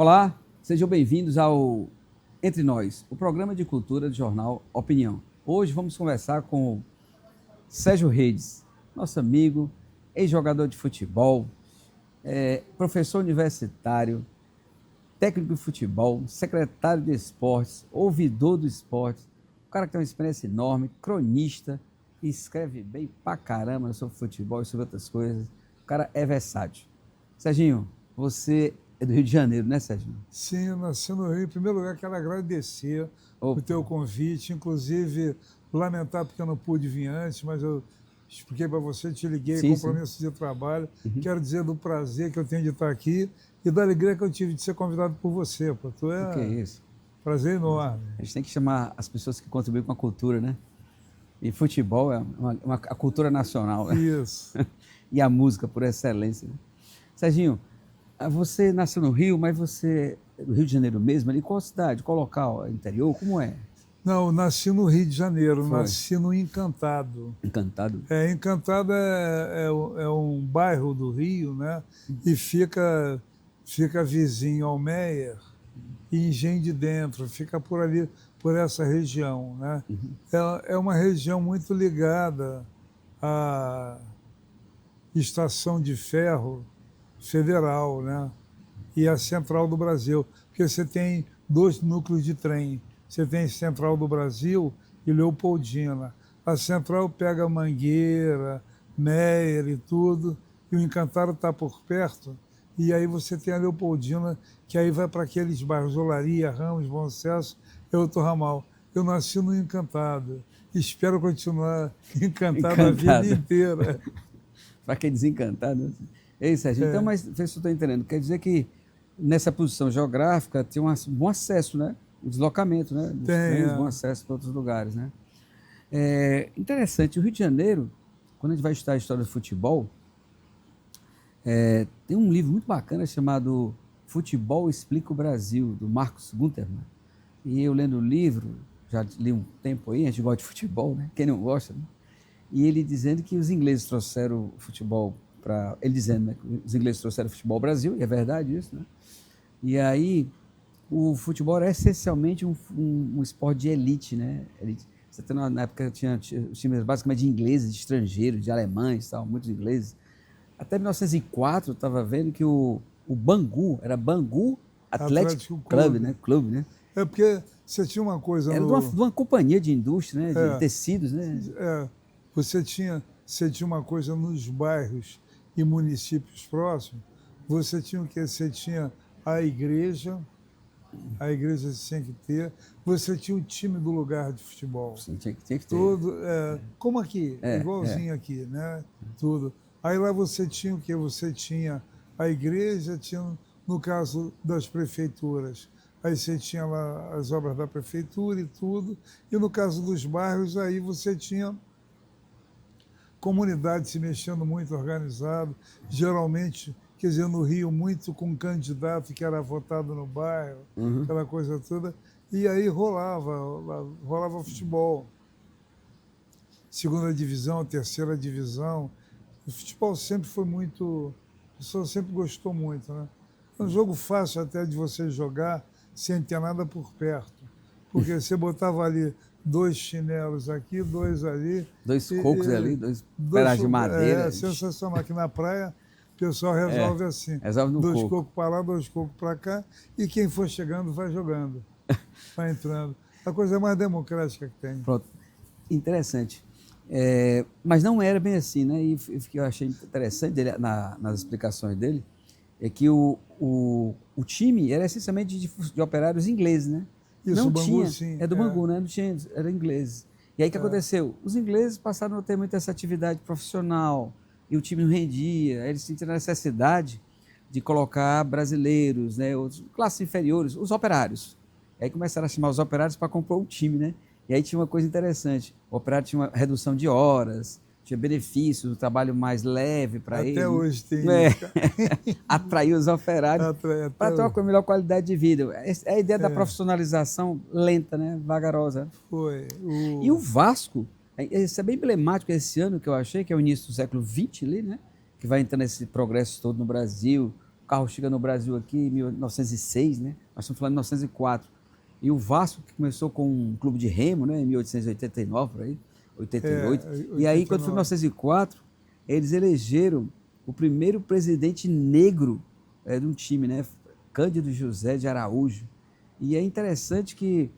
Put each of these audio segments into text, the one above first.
Olá, sejam bem-vindos ao Entre Nós, o programa de cultura do jornal Opinião. Hoje vamos conversar com Sérgio Redes, nosso amigo, ex-jogador de futebol, professor universitário, técnico de futebol, secretário de esportes, ouvidor do esporte, um cara que tem uma experiência enorme, cronista, e escreve bem pra caramba sobre futebol e sobre outras coisas. O cara é versátil. Serginho, você é do Rio de Janeiro, né, Serginho? Sim, eu nasci no Rio. Em primeiro lugar, quero agradecer o Opa. teu convite, inclusive lamentar porque eu não pude vir antes, mas eu expliquei para você, te liguei, Sim. compromisso de trabalho. Quero dizer do prazer que eu tenho de estar aqui e da alegria que eu tive de ser convidado por você. Pô. Tu O que é é isso? prazer enorme. A gente tem que chamar as pessoas que contribuem com a cultura, né? E futebol é a cultura nacional, né? Isso. E a música por excelência, né? Serginho, você nasceu no Rio, mas você é do Rio de Janeiro mesmo? Ali, qual cidade, qual local? Interior? Como é? Não, eu nasci no Rio de Janeiro, Foi. nasci no Encantado. Encantado. Encantado é um bairro do Rio, né? E fica vizinho ao Meier e Engenho de Dentro, fica por ali, por essa região, né? É uma região muito ligada à estação de ferro federal, né? E à Central do Brasil, porque você tem dois núcleos de trem. Você tem Central do Brasil e Leopoldina. A Central pega Mangueira, Meier e tudo, e o Encantado está por perto. E aí você tem a Leopoldina, que aí vai para aqueles bairros, Olaria, Ramos, Bom Sucesso, é outro ramal. Eu nasci no Encantado. Espero continuar encantado a vida inteira. Para quem desencantado. Né? Ei, Serginho, então, mas vê se eu estou entendendo. Quer dizer que nessa posição geográfica tem um bom acesso, né? O deslocamento, né? Dos trens, bom acesso para outros lugares, né? É interessante, o Rio de Janeiro, quando a gente vai estudar a história do futebol, tem um livro muito bacana chamado Futebol Explica o Brasil, do Marcos Guntermann. E eu lendo o livro, já li um tempo aí, a gente gosta de futebol, né? Quem não gosta, né? E ele dizendo que os ingleses trouxeram o futebol para... Ele dizendo, né, que os ingleses trouxeram o futebol ao Brasil, e é verdade isso, né? E aí, o futebol era essencialmente um esporte de elite, né? Você tem, na época tinha os times basicamente de ingleses, de estrangeiros, de alemães, tal, muitos ingleses. Até 1904 eu estava vendo que o Bangu, era Bangu Athletic Club, né? Clube, né? É porque você tinha uma coisa... Era de uma companhia de indústria, né? De tecidos, né? Você tinha uma coisa nos bairros e municípios próximos, você tinha o quê? Você tinha a igreja tinha que ter, você tinha o time do lugar de futebol. Sim, tinha que ter. Tudo, como aqui, igualzinho aqui, né? Tudo. Aí lá você tinha o quê? Você tinha a igreja, tinha, no caso das prefeituras, aí você tinha lá as obras da prefeitura e tudo, e no caso dos bairros, aí você tinha comunidade se mexendo muito organizado, geralmente, quer dizer, no Rio, muito com um candidato que era votado no bairro, aquela coisa toda, e aí rolava futebol. Segunda divisão, terceira divisão. O futebol sempre foi muito... A pessoa sempre gostou muito, né? É um jogo fácil até de você jogar sem ter nada por perto. Porque você botava ali 2 chinelos aqui, 2 ali. 2 cocos ali, 2 pedaços de madeira. É sensacional. Aqui na praia, o pessoal resolve assim. Resolve no 2 coco. cocos para lá, 2 cocos para cá. E quem for chegando, vai jogando. Vai entrando. A coisa mais democrática que tem. Pronto. Interessante. Mas não era bem assim, né? E o que eu achei interessante dele, nas explicações dele é que o time era essencialmente de operários ingleses, né? Isso, não o Bangu, tinha, sim. do Bangu, né? Não tinha, era ingleses. E aí o que aconteceu? Os ingleses passaram a ter muita essa atividade profissional e o time não rendia. Aí eles sentiram a necessidade de colocar brasileiros, né? Classes inferiores, os operários. E aí começaram a chamar os operários para compor o time, né? E aí tinha uma coisa interessante, o operário tinha uma redução de horas, tinha benefícios, um trabalho mais leve para ele. Até hoje tem isso. Atrair os operários para ter uma melhor qualidade de vida. É a ideia da profissionalização lenta, né? Vagarosa. Foi. E o Vasco, isso é bem emblemático esse ano que eu achei, que é o início do século XX ali, né? Que vai entrando esse progresso todo no Brasil, carro chega no Brasil aqui em 1906, né? Nós estamos falando de 1904. E o Vasco, que começou com um clube de remo, né, em 1889, por aí, 88. E aí, quando foi 89. 1904, eles elegeram o primeiro presidente negro de um time, né? Cândido José de Araújo. E é interessante que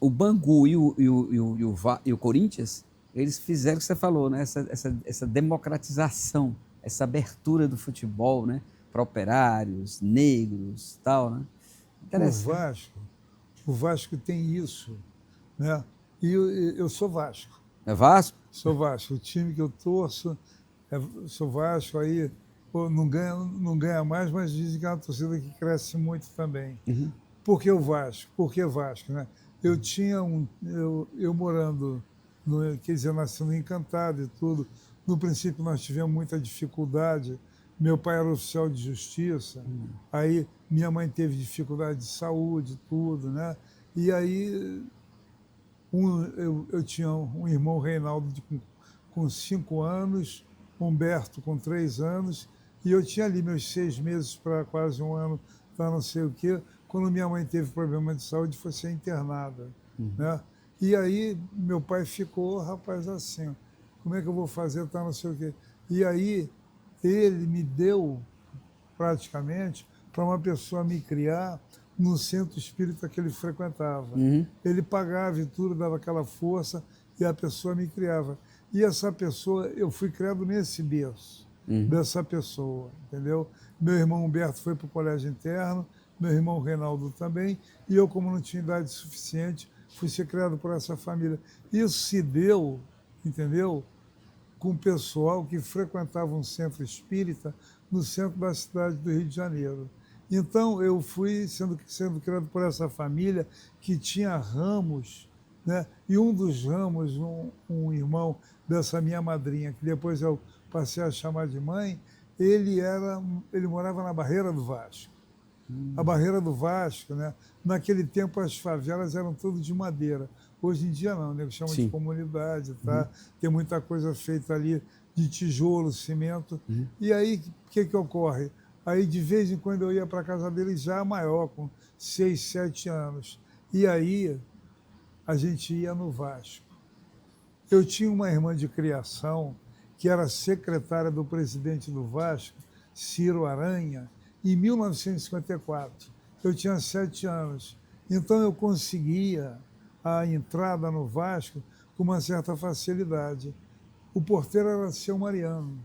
o Bangu e o Corinthians, eles fizeram o que você falou, né? Essa democratização, essa abertura do futebol, né? Para operários, negros, tal, né? Interessante. O Vasco tem isso, né? E eu sou Vasco. É Vasco? Sou Vasco. O time que eu torço, sou Vasco, aí pô, não ganha mais, mas dizem que é uma torcida que cresce muito também. Uhum. Por que o Vasco? Por que Vasco, né? Eu tinha eu morando, quer dizer, nascendo Encantado e tudo. No princípio nós tivemos muita dificuldade. Meu pai era oficial de justiça, aí minha mãe teve dificuldade de saúde, tudo, né? E aí eu tinha um irmão, Reinaldo, com 5 anos, Humberto com 3 anos, e eu tinha ali meus 6 meses para quase 1 ano, para não sei o quê, quando minha mãe teve problema de saúde, foi ser internada, né? E aí meu pai ficou, rapaz, assim, como é que eu vou fazer, tá, não sei o quê. E aí ele me deu, praticamente, para uma pessoa me criar no centro espírita que ele frequentava. Ele pagava e tudo, dava aquela força, e a pessoa me criava. E essa pessoa, eu fui criado nesse berço, dessa pessoa, entendeu? Meu irmão Humberto foi para o colégio interno, meu irmão Reinaldo também, e eu, como não tinha idade suficiente, fui ser criado por essa família. Isso se deu, entendeu? Com o pessoal que frequentava um centro espírita no centro da cidade do Rio de Janeiro. Então, eu fui sendo criado por essa família que tinha ramos, né? E um dos ramos, um irmão dessa minha madrinha, que depois eu passei a chamar de mãe, ele morava na Barreira do Vasco. A Barreira do Vasco, né? Naquele tempo as favelas eram todas de madeira. Hoje em dia não, né? Chama de comunidade, tá? Tem muita coisa feita ali de tijolo, cimento. E aí, o que ocorre? Aí, de vez em quando, eu ia para a casa dele já maior, com 6, 7 anos. E aí, a gente ia no Vasco. Eu tinha uma irmã de criação que era secretária do presidente do Vasco, Ciro Aranha, em 1954. Eu tinha 7 anos. Então, eu conseguia a entrada no Vasco com uma certa facilidade. O porteiro era seu Mariano.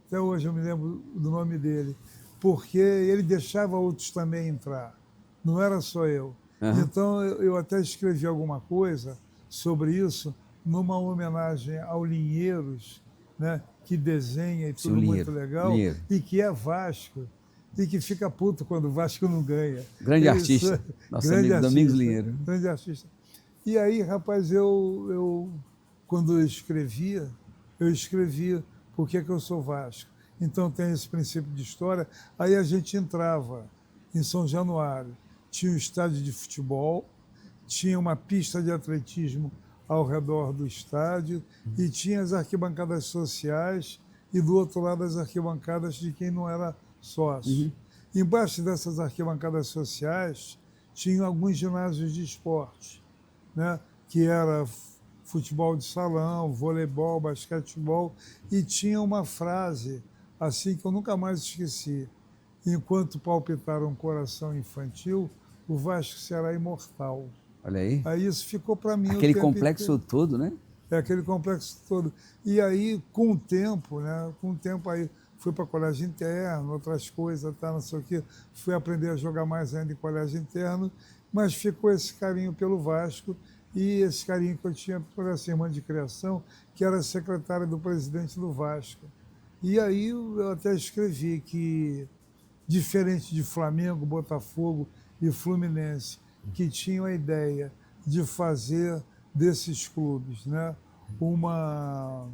Até hoje eu me lembro do nome dele. Porque ele deixava outros também entrar. Não era só eu. Então, eu até escrevi alguma coisa sobre isso numa homenagem ao Linheiros, né, que desenha e tudo muito legal, e que é Vasco, e que fica puto quando o Vasco não ganha. Grande artista, nosso amigo Domingos Linheiro. Grande artista. E aí, rapaz, quando eu escrevia por que eu sou Vasco. Então tem esse princípio de história. Aí a gente entrava em São Januário, tinha um estádio de futebol, tinha uma pista de atletismo ao redor do estádio e tinha as arquibancadas sociais e do outro lado as arquibancadas de quem não era sócio. Embaixo dessas arquibancadas sociais tinham alguns ginásios de esporte, né, que era futebol de salão, voleibol, basquetebol, e tinha uma frase assim que eu nunca mais esqueci: enquanto palpitar um coração infantil, o Vasco será imortal. Olha aí. Aí isso ficou para mim. Aquele complexo todo, né? É, aquele complexo todo. E aí, com o tempo, né? Com o tempo aí fui para colégio interno, outras coisas, tá, não sei o quê. Fui aprender a jogar mais ainda em colégio interno, mas ficou esse carinho pelo Vasco e esse carinho que eu tinha por essa irmã de criação, que era secretária do presidente do Vasco. E aí eu até escrevi que, diferente de Flamengo, Botafogo e Fluminense, que tinham a ideia de fazer desses clubes, né, uma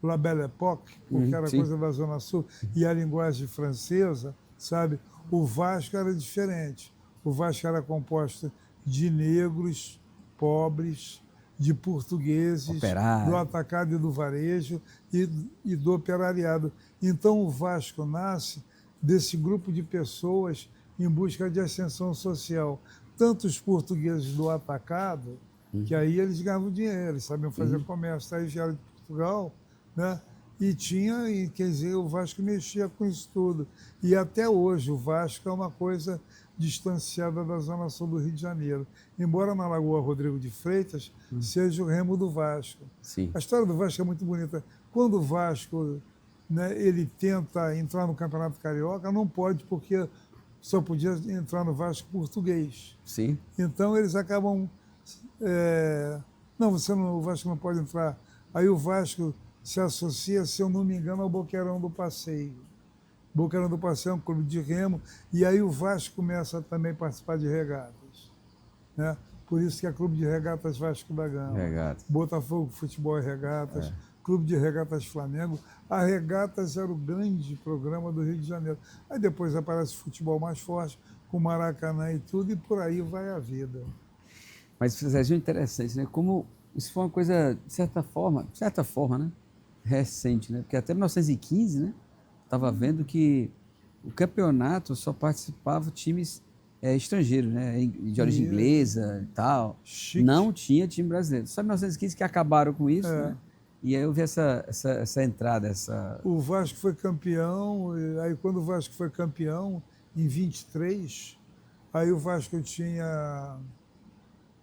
La Belle Époque, porque era coisa da Zona Sul, e a linguagem francesa, sabe? O Vasco era diferente. O Vasco era composto de negros, pobres, de portugueses, do atacado e do varejo e do operariado. Então o Vasco nasce desse grupo de pessoas em busca de ascensão social. Tanto os portugueses do atacado, que aí eles ganhavam dinheiro, eles sabiam fazer comércio, aí vieram de Portugal, né? E quer dizer, o Vasco mexia com isso tudo. E até hoje o Vasco é uma coisa distanciada da zona sul do Rio de Janeiro. Embora na Lagoa Rodrigo de Freitas seja o Remo do Vasco. Sim. A história do Vasco é muito bonita. Quando o Vasco, né, ele tenta entrar no Campeonato Carioca, não pode, porque só podia entrar no Vasco português. Sim. Então eles acabam... o Vasco não pode entrar. Aí o Vasco se associa, se eu não me engano, ao Boqueirão do Passeio. Boqueirão do Passeio é um clube de remo, e aí o Vasco começa também a participar de regatas, né? Por isso que é Clube de Regatas Vasco da Gama. Regatas. Botafogo Futebol e Regatas, Clube de Regatas Flamengo. A Regatas era o grande programa do Rio de Janeiro. Aí depois aparece o futebol mais forte, com Maracanã e tudo, e por aí vai a vida. Mas, Serginho, interessante, né? Como isso foi uma coisa, de certa forma, né? Recente, né? Porque até 1915, né? Estava vendo que o campeonato só participavam times estrangeiros, né? De origem inglesa e tal. Chique. Não tinha time brasileiro. Só em 1915 que acabaram com isso, né? E aí eu vi essa entrada, O Vasco foi campeão, e aí quando o Vasco foi campeão, em 23, aí o Vasco tinha,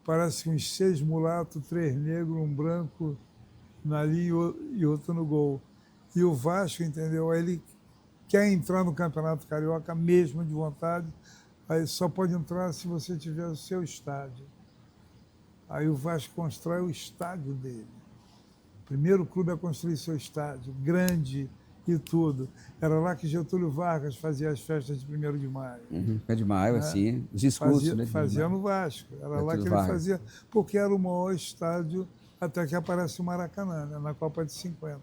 parece que uns 6 mulatos, 3 negros, um branco na linha e outro no gol. E o Vasco, entendeu? Aí ele quer entrar no Campeonato Carioca mesmo de vontade, aí só pode entrar se você tiver o seu estádio. Aí o Vasco constrói o estádio dele. O primeiro clube a construir seu estádio, grande e tudo. Era lá que Getúlio Vargas fazia as festas de 1º de maio. É de maio, assim, os discursos, né? Fazia no Vasco. Era Getúlio lá que ele Vargas. fazia, porque era o maior estádio até que aparece o Maracanã, né, na Copa de 50.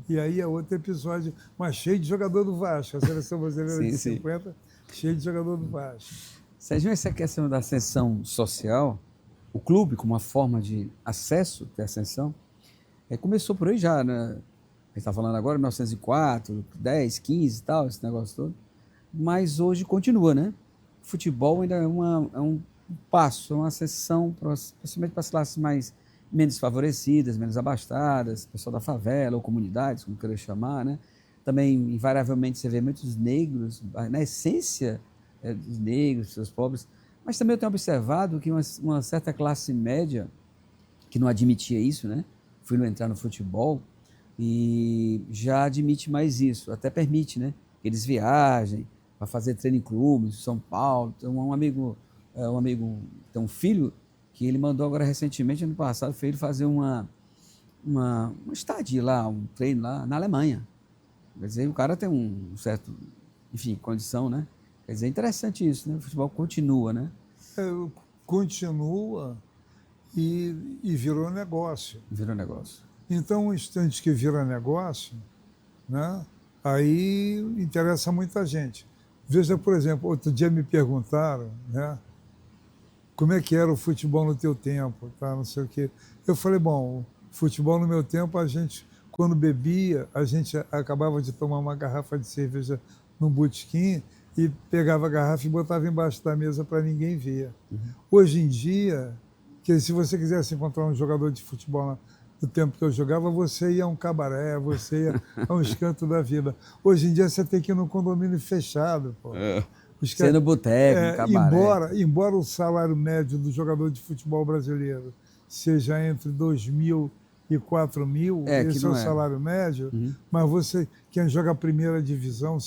E aí é outro episódio, mas cheio de jogador do Vasco. A seleção brasileira de 50, cheio de jogador do Vasco. Serginho, essa questão da ascensão social, o clube como uma forma de acesso à ascensão, começou por aí já, né? A gente está falando agora, 1904, 10, 15 e tal, esse negócio todo. Mas hoje continua, né? O futebol ainda é um passo, uma ascensão, principalmente para as classes menos favorecidas, menos abastadas, pessoal da favela ou comunidades, como queira chamar, né? Também, invariavelmente, você vê muitos negros, na essência dos negros, dos pobres, mas também eu tenho observado que uma certa classe média, que não admitia isso, né? Fui entrar no futebol e já admite mais isso, até permite, né? Que eles viajem para fazer treino em clubes, em São Paulo. Tem um amigo, tem um filho que ele mandou agora recentemente, ano passado, foi ele fazer uma estadia lá, um treino lá na Alemanha. Quer dizer, o cara tem um certo, enfim, condição, né? Quer dizer, é interessante isso, né? O futebol continua, né? Continua e virou negócio. Virou negócio. Então, um instante que vira negócio, né? Aí interessa muita gente. Veja, por exemplo, outro dia me perguntaram, né? Como é que era o futebol no teu tempo, tá? Não sei o quê. Eu falei, bom, o futebol no meu tempo, a gente, quando bebia, a gente acabava de tomar uma garrafa de cerveja num botequim e pegava a garrafa e botava embaixo da mesa para ninguém ver. Hoje em dia, que se você quisesse encontrar um jogador de futebol no tempo que eu jogava, você ia a um cabaré, você ia a um escanto da vida. Hoje em dia você tem que ir num condomínio fechado, pô. Você no boteco, no cabaré. Embora o salário médio do jogador de futebol brasileiro seja entre 2.000 e 4.000, esse é o salário médio, mas você, quem joga a primeira divisão,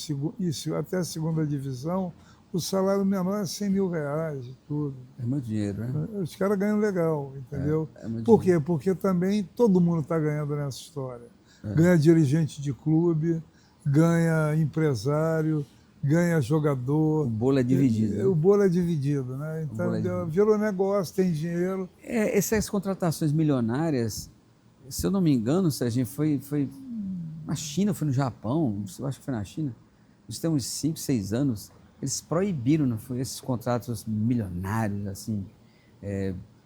isso até a segunda divisão, o salário menor é 100 mil reais e tudo. É muito dinheiro, né? Os caras ganham legal, entendeu? Muito Por quê? dinheiro. Porque também todo mundo está ganhando nessa história. Ganha dirigente de clube, ganha empresário, ganha jogador. O bolo é dividido. Né? O bolo é dividido, né? Então virou negócio, tem dinheiro. Essas contratações milionárias, se eu não me engano, Serginho, foi na China, foi no Japão, eu acho que foi na China. Isso tem uns 5, 6 anos. Eles proibiram, não foi, esses contratos milionários, assim,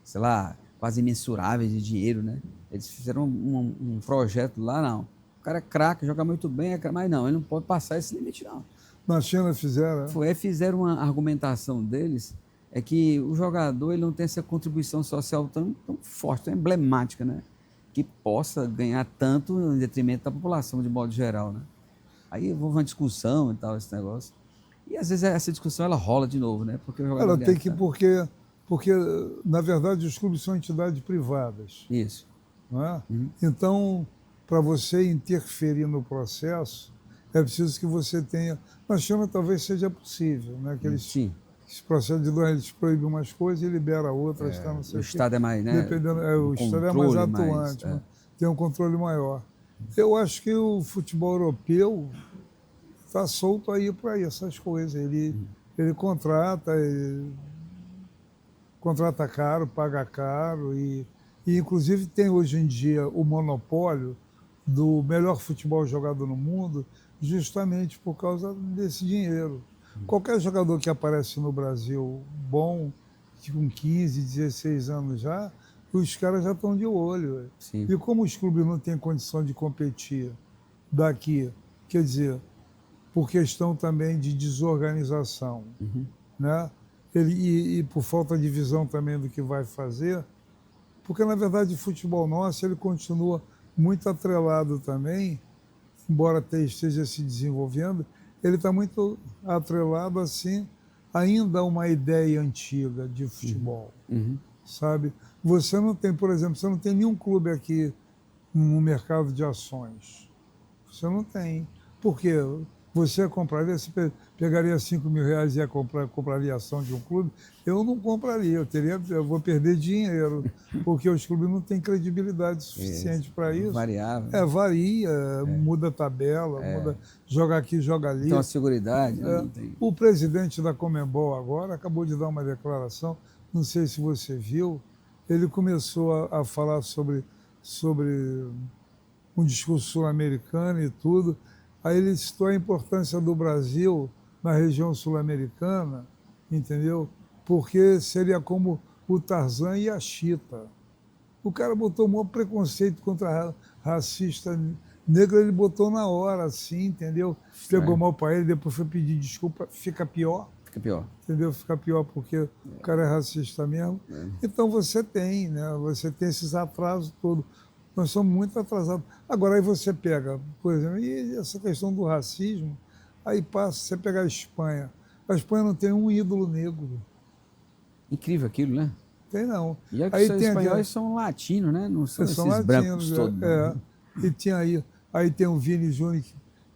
sei lá, quase imensuráveis de dinheiro, né? Eles fizeram um projeto lá, não. O cara é craque, joga muito bem, mas não, ele não pode passar esse limite, não. Na China fizeram, Fizeram uma argumentação deles, é que o jogador ele não tem essa contribuição social tão forte, tão emblemática, né? Que possa ganhar tanto em detrimento da população, de modo geral, né? Aí houve uma discussão e tal, esse negócio. E às vezes essa discussão ela rola de novo, né? Porque o jogador Ela tem que, tá... porque, na verdade, os clubes são entidades privadas. Isso. Não é? Então, para você interferir no processo, é preciso que você tenha... Na China talvez seja possível, né? Que eles, Sim. esse processo de doença, eles proíbem umas coisas e liberam outras. Tá, não sei O Estado é mais, né? Dependendo, o Estado é mais controle atuante, né? Tem um controle maior. Eu acho que o futebol europeu está solto aí para essas coisas. Ele contrata caro, paga caro e inclusive tem hoje em dia o monopólio do melhor futebol jogado no mundo justamente por causa desse dinheiro. Qualquer jogador que aparece no Brasil bom, com 15, 16 anos já, os caras já estão de olho. Sim. E como os clubes não têm condição de competir daqui, quer dizer, por questão também de desorganização, né? E por falta de visão também do que vai fazer, porque na verdade o futebol nosso ele continua muito atrelado também, embora esteja se desenvolvendo, ele está muito atrelado assim ainda a uma ideia antiga de futebol, sabe? Você não tem, por exemplo, você não tem nenhum clube aqui no mercado de ações. Você não tem. Por quê? Você compraria, você pegaria 5 mil reais e compraria ação de um clube? Eu não compraria, eu vou perder dinheiro, porque os clubes não têm credibilidade suficiente para isso. Variável. Varia, muda a tabela, joga aqui, joga ali. Então a seguridade não tem. O presidente da Conmebol agora acabou de dar uma declaração, não sei se você viu, ele começou a falar sobre um discurso sul-americano e tudo. Aí ele citou a importância do Brasil na região sul-americana, entendeu? Porque seria como o Tarzan e a Chita. O cara botou um maior preconceito contra racista negro, ele botou na hora, assim, entendeu? Pegou mal para ele, depois foi pedir desculpa, fica pior. Fica pior. Entendeu? Fica pior porque o cara é racista mesmo. Então você tem, né? Você tem esses atrasos todos. Nós somos muito atrasados. Agora, aí você pega, por exemplo, e essa questão do racismo, aí passa, você pega a Espanha não tem um ídolo negro. Incrível aquilo, né? Tem não. E aí os espanhóis são latinos, né? Não são esses latinos, brancos todos. E tinha aí tem o Vini Júnior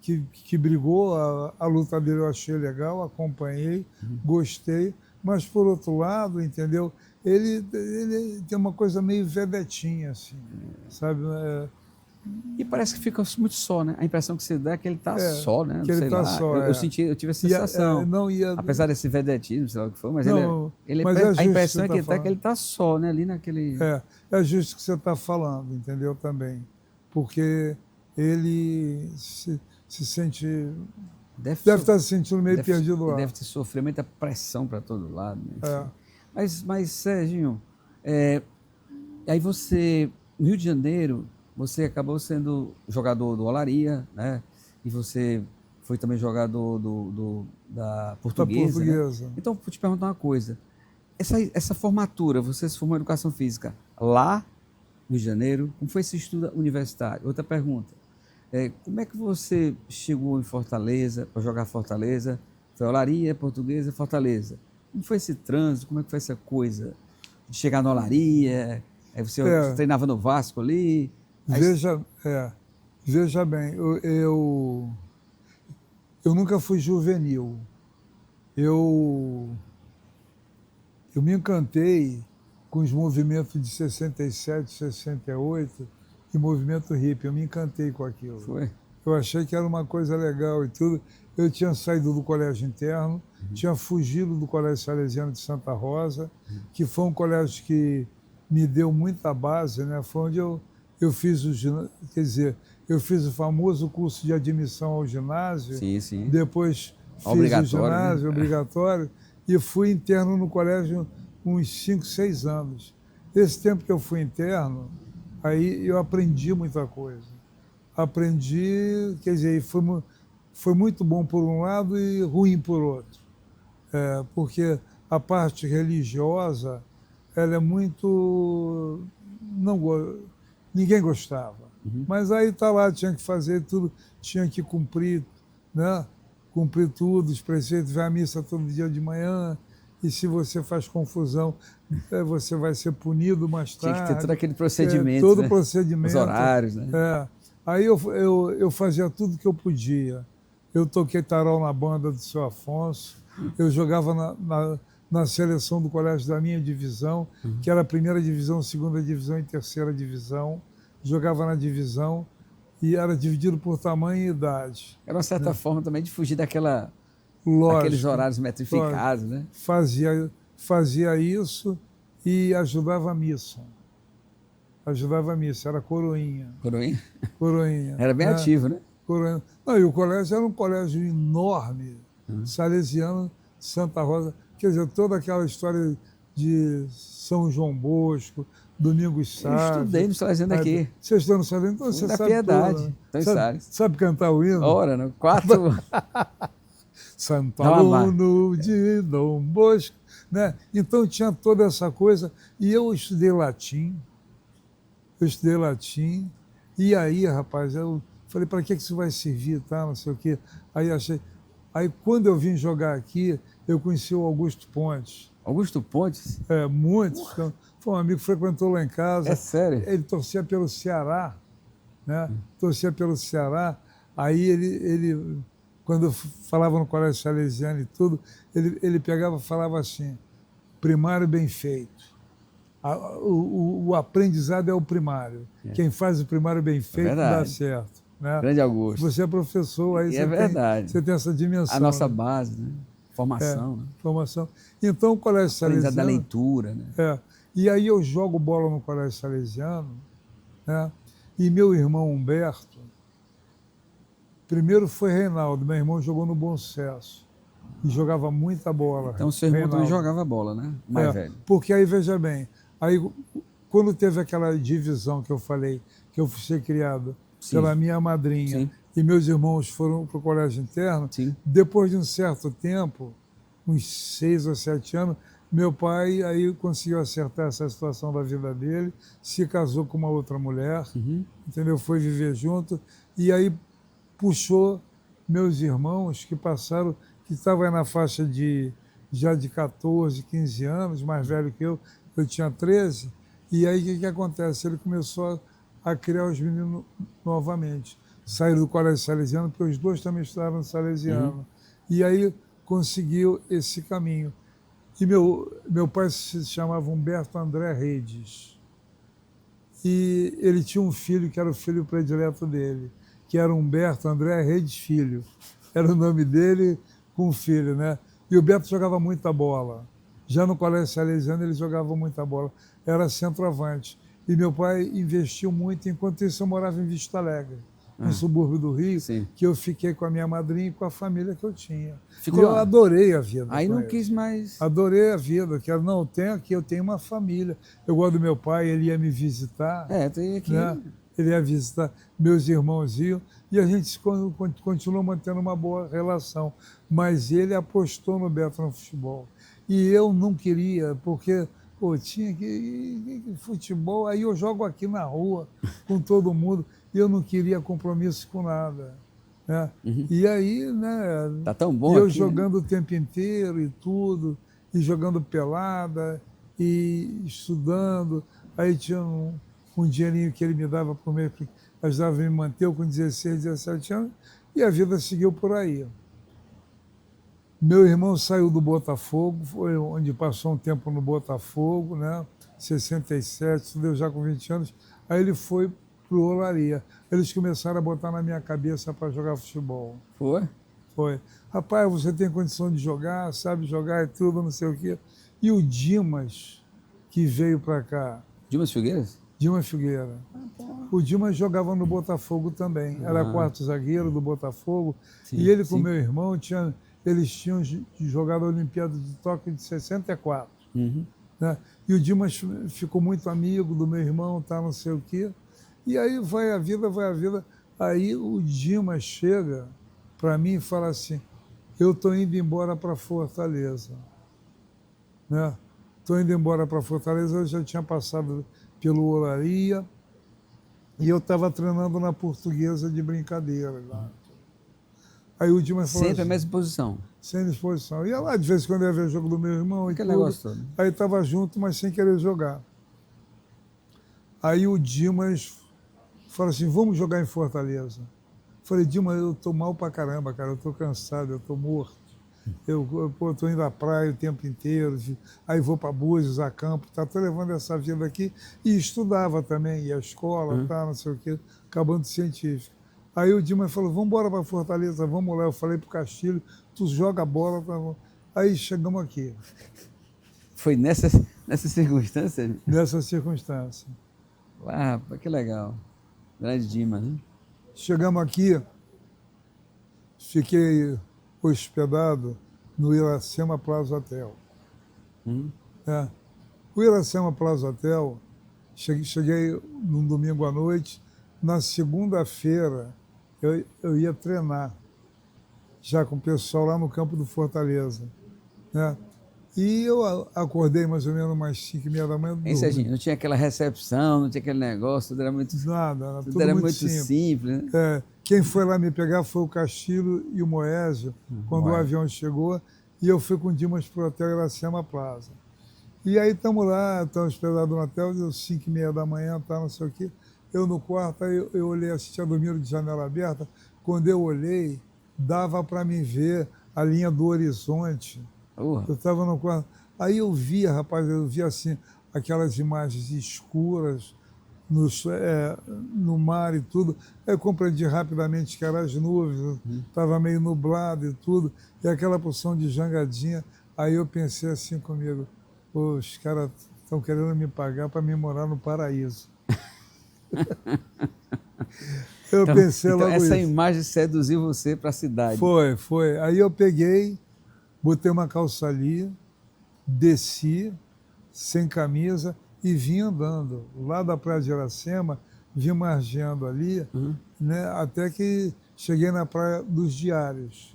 que brigou, a luta dele eu achei legal, acompanhei, gostei, mas por outro lado, entendeu? Ele tem uma coisa meio vedetinha, assim, sabe? E parece que fica muito só, né? A impressão que você dá é que ele está só, né? Que ele está só. Eu tive essa sensação. Apesar desse vedetismo, sei lá o que foi, mas a impressão é que ele está só, né? Ali naquele. É justo o que você está falando, entendeu? Também. Porque ele se sente. Deve estar se sentindo meio perdido lá. Deve ter sofrido muita pressão para todo lado. Né? Mas Serginho, aí você, no Rio de Janeiro, você acabou sendo jogador do Olaria, né? E você foi também jogador da Portuguesa. Né? Então, vou te perguntar uma coisa. Essa formatura, você se formou em Educação Física lá no Rio de Janeiro, como foi esse estudo universitário? Outra pergunta. Como é que você chegou em Fortaleza, para jogar Fortaleza? Foi Olaria, Portuguesa, Fortaleza. Como foi esse trânsito? Como é que foi essa coisa de chegar na Olaria? Aí você treinava no Vasco ali? Veja bem, eu nunca fui juvenil. Eu me encantei com os movimentos de 67, 68 e movimento hippie. Eu me encantei com aquilo. Foi? Eu achei que era uma coisa legal e tudo. Eu tinha saído do colégio interno, tinha fugido do Colégio Salesiano de Santa Rosa, que foi um colégio que me deu muita base, né? Foi onde eu fiz eu fiz o famoso curso de admissão ao ginásio, sim. Depois fiz o ginásio obrigatório e fui interno no colégio uns 5, 6 anos. Esse tempo que eu fui interno, aí eu aprendi muita coisa. Aprendi, foi muito bom por um lado e ruim por outro. Porque a parte religiosa, ela é muito... ninguém gostava. Mas aí tá lá, tinha que fazer tudo, tinha que cumprir, né? Cumprir tudo, os preceitos, vai à missa todo dia de manhã, e se você faz confusão, você vai ser punido mais tarde. Tinha que ter todo aquele procedimento, todo né? procedimento. Os horários, né? Aí eu fazia tudo que eu podia. Eu toquei tarol na banda do seu Afonso, eu jogava na seleção do colégio da minha divisão, que era a primeira divisão, segunda divisão e terceira divisão. Jogava na divisão e era dividido por tamanho e idade. Era uma certa forma também de fugir daqueles Lógico, horários metrificados, né? Fazia isso e ajudava a missa. Ajudava a missa, era coroinha. Coroinha? Coroinha. Era bem ativo, né? Coroinha. Não, e o colégio era um colégio enorme, salesiano, Santa Rosa. Quer dizer, toda aquela história de São João Bosco, Domingos Sá. Eu estudei no Salesiano aqui. Você estudou no Salesiano? Então você da sabe Piedade, tudo, né? então Salles. Sabe cantar o hino? Ora, não. 4... Santo aluno de Dom Bosco, né? Então tinha toda essa coisa. E eu estudei latim. E aí, rapaz, eu falei, para que isso vai servir, tá? Não sei o quê. Aí quando eu vim jogar aqui, eu conheci o Augusto Pontes. Augusto Pontes? Muitos. Foi um amigo que frequentou lá em casa. É sério? Ele torcia pelo Ceará, né? Torcia pelo Ceará. Aí ele quando eu falava no colégio salesiano e tudo, ele pegava e falava assim, primário bem feito. O aprendizado é o primário. Quem faz o primário bem feito dá certo. Né? Grande Augusto. Você é professor, aí você tem essa dimensão. A nossa base, né? Formação. Né? Formação. Então, o colégio salesiano... da leitura. Né? E aí eu jogo bola no colégio salesiano, né? E meu irmão Humberto, primeiro foi Reinaldo, meu irmão jogou no Bom Sucesso e jogava muita bola. Então, seu irmão também jogava bola, né? Mais velho. Porque aí, veja bem, aí quando teve aquela divisão que eu falei, que eu fui ser criado pela minha madrinha e meus irmãos foram para o colégio interno, depois de um certo tempo, uns 6 ou 7 anos, meu pai aí conseguiu acertar essa situação da vida dele, se casou com uma outra mulher, entendeu? Foi viver junto e aí puxou meus irmãos que passaram, que estavam na faixa já de 14, 15 anos, mais velho que eu tinha 13, e aí o que acontece? Ele começou a criar os meninos novamente. Saíram do colégio salesiano, porque os dois também estudaram no salesiano. E aí conseguiu esse caminho. E meu pai se chamava Humberto André Redes. E ele tinha um filho que era o filho predileto dele, que era Humberto André Redes Filho. Era o nome dele com o filho, né? E o Beto jogava muita bola. Já no colégio salesiano ele jogava muita bola. Era centroavante. E meu pai investiu muito, enquanto isso eu morava em Vista Alegre, no subúrbio do Rio, que eu fiquei com a minha madrinha e com a família que eu tinha. E eu adorei a vida. Aí não quis mais... Adorei a vida. Eu tenho uma família. Eu gosto do meu pai, ele ia me visitar. Tem aqui... Né? Ele ia visitar, meus irmãos iam, e a gente continuou mantendo uma boa relação. Mas ele apostou no Beto no futebol. E eu não queria, porque tinha que futebol, aí eu jogo aqui na rua com todo mundo, e eu não queria compromisso com nada. Né? E aí, né? Tá tão bom eu aqui, jogando né? O tempo inteiro e tudo, e jogando pelada, e estudando, aí tinha um dinheirinho que ele me dava por mês, que ajudava a me manter, eu com 16, 17 anos, e a vida seguiu por aí. Meu irmão saiu do Botafogo, foi onde passou um tempo no Botafogo, né? 67, estudou já com 20 anos, aí ele foi para o Olaria. Eles começaram a botar na minha cabeça para jogar futebol. Foi? Foi. Rapaz, você tem condição de jogar, sabe jogar e tudo, não sei o quê. E o Dimas, que veio para cá. Dimas Figueiras? Dimas Figueira. O Dimas jogava no Botafogo também. Era quarto zagueiro do Botafogo. E ele com meu irmão, eles tinham jogado a Olimpíada de Tóquio de 64. Né? E o Dimas ficou muito amigo do meu irmão, tá, não sei o quê. E aí vai a vida. Aí o Dimas chega para mim e fala assim, eu estou indo embora para Fortaleza. Né? Estou indo embora para Fortaleza, eu já tinha passado pelo Olaria e eu estava treinando na Portuguesa de brincadeira lá. Aí o Dimas falou Sempre a assim, mesma posição. sem disposição. Ia lá, de vez em quando ia ver o jogo do meu irmão e Aquele tudo. negócio todo. Aí estava junto, mas sem querer jogar. Aí o Dimas falou assim, vamos jogar em Fortaleza. Falei, Dimas, eu tô mal pra caramba, cara, eu tô cansado, eu tô morto. Eu tô indo à praia o tempo inteiro, aí vou para Búzios, a campo, tô levando essa vida aqui. E estudava também, ia à escola, não sei o quê, acabando de científico. Aí o Dimas falou, vamos embora para Fortaleza, vamos lá. Eu falei pro Castilho, tu joga a bola. Tá bom. Aí chegamos aqui. Foi nessa circunstância? Nessa circunstância. Ah, que legal. Grande Dimas, né? Chegamos aqui, fiquei hospedado no Iracema Plaza Hotel. É. O Iracema Plaza Hotel, cheguei num domingo à noite, na segunda-feira eu ia treinar, já com o pessoal lá no campo do Fortaleza. Né? E eu acordei mais ou menos umas 5h30 da manhã. Hein, Serginho? Não tinha aquela recepção, não tinha aquele negócio, tudo era muito, Nada, tudo era muito simples, né? É, quem foi lá me pegar foi o Castilho e o Moésio, quando o avião chegou, e eu fui com o Dimas para o Hotel Iracema Plaza. E aí estamos lá, estamos hospedados no hotel, deu 5h30 da manhã, tá, não sei o quê. Eu no quarto, aí eu olhei, assistia dormindo de janela aberta. Quando eu olhei, dava para me ver a linha do horizonte. Eu estava no quarto. Aí eu via, rapaz, assim, aquelas imagens escuras no mar e tudo. Aí eu compreendi rapidamente que eram as nuvens, estava meio nublado e tudo, e aquela porção de jangadinha. Aí eu pensei assim comigo, os caras estão querendo me pagar para me morar no paraíso. Eu pensei então logo essa isso. imagem seduziu você para a cidade. Foi. Aí eu peguei, botei uma calça ali, desci, sem camisa, e vim andando. Lá da Praia de Iracema, vim margeando ali, né, até que cheguei na Praia dos Diários.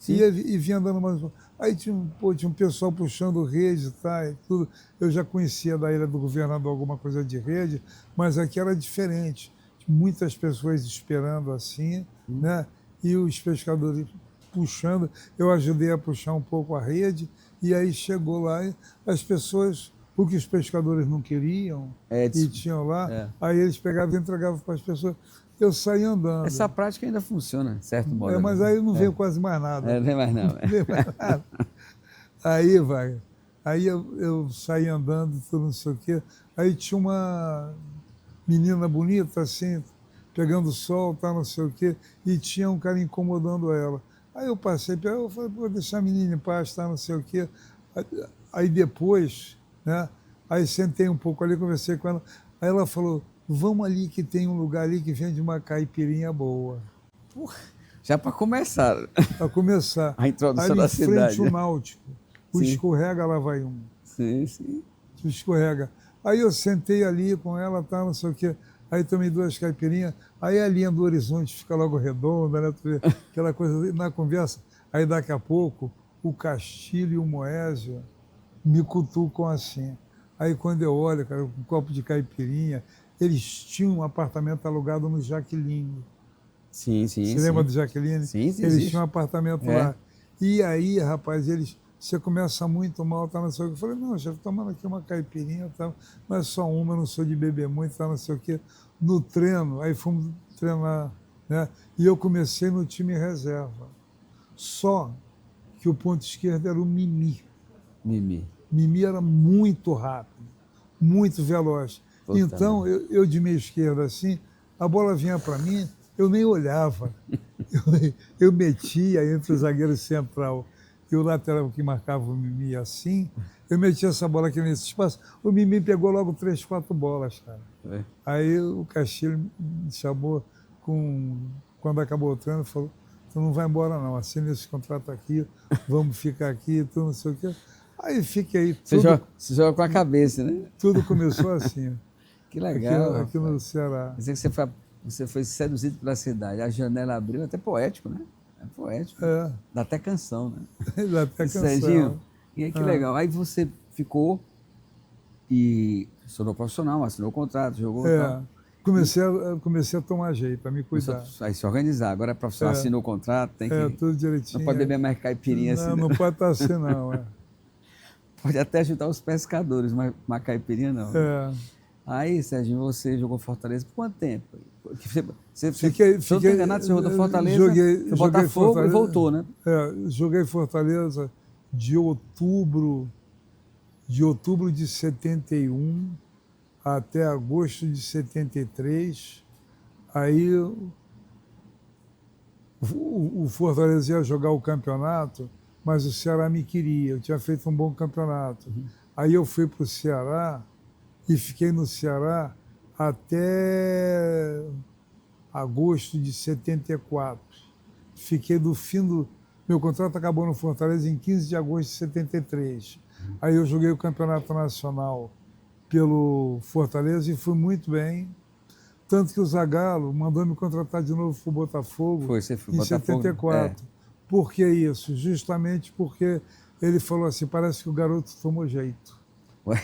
E vim andando mais. Aí tinha um pessoal puxando rede, tá, e tudo. Eu já conhecia da Ilha do Governador alguma coisa de rede, mas aqui era diferente. Muitas pessoas esperando assim, né? E os pescadores puxando. Eu ajudei a puxar um pouco a rede, e aí chegou lá, e as pessoas, o que os pescadores não queriam, e tinham lá, aí eles pegavam e entregavam para as pessoas. Eu saí andando. Essa prática ainda funciona, de certo modo. Mas aí não veio quase mais nada. Não vem mais não. Não veio mais nada. Aí eu saí andando, tudo não sei o quê. Aí tinha uma menina bonita, assim, pegando sol, tá, não sei o quê, e tinha um cara incomodando ela. Aí eu passei, eu falei, pô, deixa a menina em paz, tá, não sei o quê. Aí depois, né, aí sentei um pouco ali, conversei com ela, aí ela falou, vamos ali que tem um lugar ali que vende uma caipirinha boa. Porra, já para começar. Para começar. A introdução ali da em frente cidade. o Náutico. O escorrega, lá vai um. Sim. O escorrega. Aí eu sentei ali com ela, tá, não sei o quê. Aí tomei 2 caipirinhas. Aí a linha do horizonte fica logo redonda, né? Aquela coisa na conversa. Aí daqui a pouco, o Castilho e o Moésio me cutucam assim. Aí quando eu olho, cara, com um copo de caipirinha, eles tinham um apartamento alugado no Jaqueline. Sim. Você lembra do Jaqueline? Sim, eles existe. tinham um apartamento lá. E aí, rapaz, você começa muito mal, tá, não sei o que. Eu falei, não, chefe, tomando aqui uma caipirinha, tá, mas só uma, eu não sou de beber muito, tá, não sei o que. No treino, aí fomos treinar, né? E eu comecei no time reserva. Só que o ponto esquerdo era o Mimi. Mimi era muito rápido, muito veloz. Puta, então, eu de meia esquerda assim, a bola vinha para mim, eu nem olhava. Eu metia entre o zagueiro central e o lateral que marcava o Mimi assim, eu metia essa bola aqui nesse espaço, o Mimi pegou logo 3, 4 bolas, cara. Aí o Castilho me chamou, quando acabou o treino, falou, tu não vai embora não, assina esse contrato aqui, vamos ficar aqui, tu não sei o quê. Aí fiquei. Você joga com a cabeça, né? Tudo começou assim. Que legal. Aqui no Ceará. Quer dizer que você foi seduzido pela cidade. A janela abriu, até poético, né? É poético. É, Dá até canção, né? dá até Serginho, canção. e aí que legal. Aí você ficou e se tornou profissional, assinou o contrato, jogou e tal. É, comecei a tomar jeito, a me Começou cuidar. a se organizar. Agora é profissional, É, assinou o contrato, tem que. tudo Não pode direitinho. beber mais caipirinha assim, Não, né? não pode estar assim, não. Pode até ajudar os pescadores, mas uma caipirinha não. Né? É. Aí, Serginho, você jogou Fortaleza por quanto tempo? Porque se Fiquei, eu não estou enganado, você jogou Fortaleza, foi Botafogo Fortaleza, e voltou, né? joguei Fortaleza de outubro de 71 até agosto de 73. Aí o Fortaleza ia jogar o campeonato, mas o Ceará me queria, eu tinha feito um bom campeonato. Aí eu fui para o Ceará e fiquei no Ceará até agosto de 74. Fiquei do fim do... Meu contrato acabou no Fortaleza em 15 de agosto de 73. Aí eu joguei o Campeonato Nacional pelo Fortaleza e fui muito bem. Tanto que o Zagallo mandou me contratar de novo para o Botafogo Você foi em Botafogo? 74. Por que isso? Justamente porque ele falou assim, parece que o garoto tomou jeito. Ué,